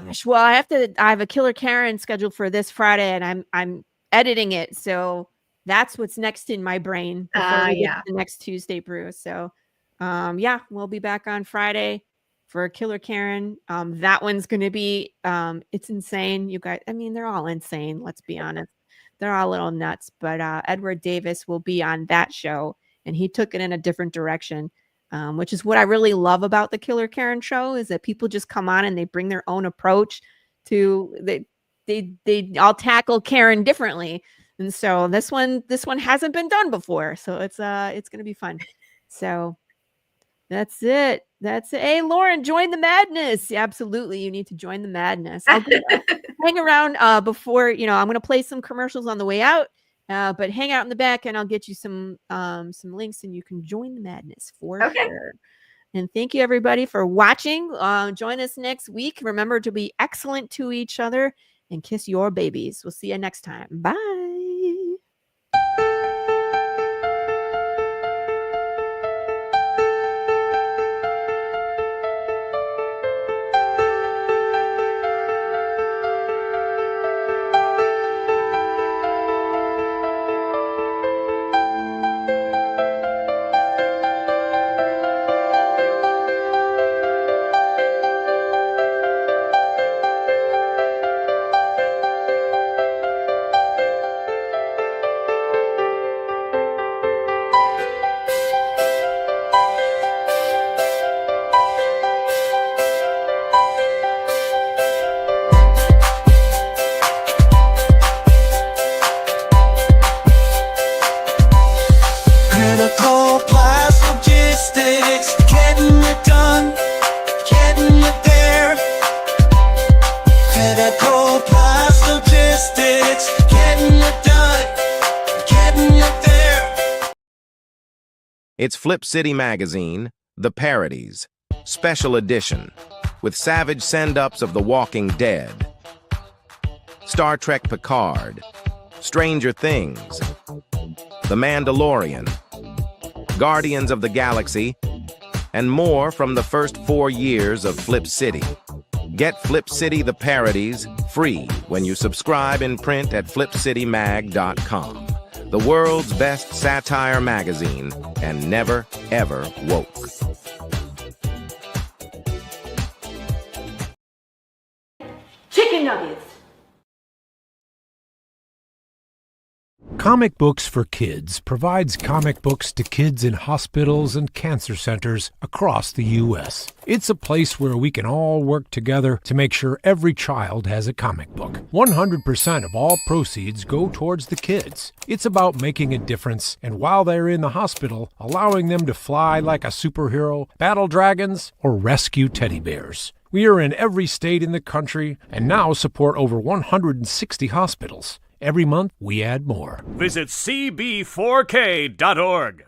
Gosh, well, I have a Killer Karen scheduled for this Friday, and I'm editing it. So that's what's next in my brain before we get to the next Tuesday brew. So we'll be back on Friday for Killer Karen. That one's going to be, it's insane. You guys, I mean, they're all insane. Let's be honest. They're all a little nuts, but Edward Davis will be on that show, and he took it in a different direction. Which is what I really love about the Killer Karen show, is that people just come on and they bring their own approach to they all tackle Karen differently. And so this one hasn't been done before. So it's going to be fun. So that's it. Hey, Lauren, join the madness. Absolutely. You need to join the madness. I'll hang around before, I'm going to play some commercials on the way out. But hang out in the back and I'll get you some links and you can join the madness for sure. And thank you everybody for watching. Join us next week. Remember to be excellent to each other and kiss your babies. We'll see you next time. Bye. It's Flip City Magazine, The Parodies, Special Edition, with savage send-ups of The Walking Dead, Star Trek Picard, Stranger Things, The Mandalorian, Guardians of the Galaxy, and more from the first 4 years of Flip City. Get Flip City The Parodies free when you subscribe in print at flipcitymag.com. The world's best satire magazine, and never, ever woke. Chicken nuggets. Comic Books for Kids provides comic books to kids in hospitals and cancer centers across the U.S. It's a place where we can all work together to make sure every child has a comic book. 100% of all proceeds go towards the kids. It's about making a difference, and while they're in the hospital, allowing them to fly like a superhero, battle dragons, or rescue teddy bears. We are in every state in the country and now support over 160 hospitals. Every month, we add more. Visit cb4k.org.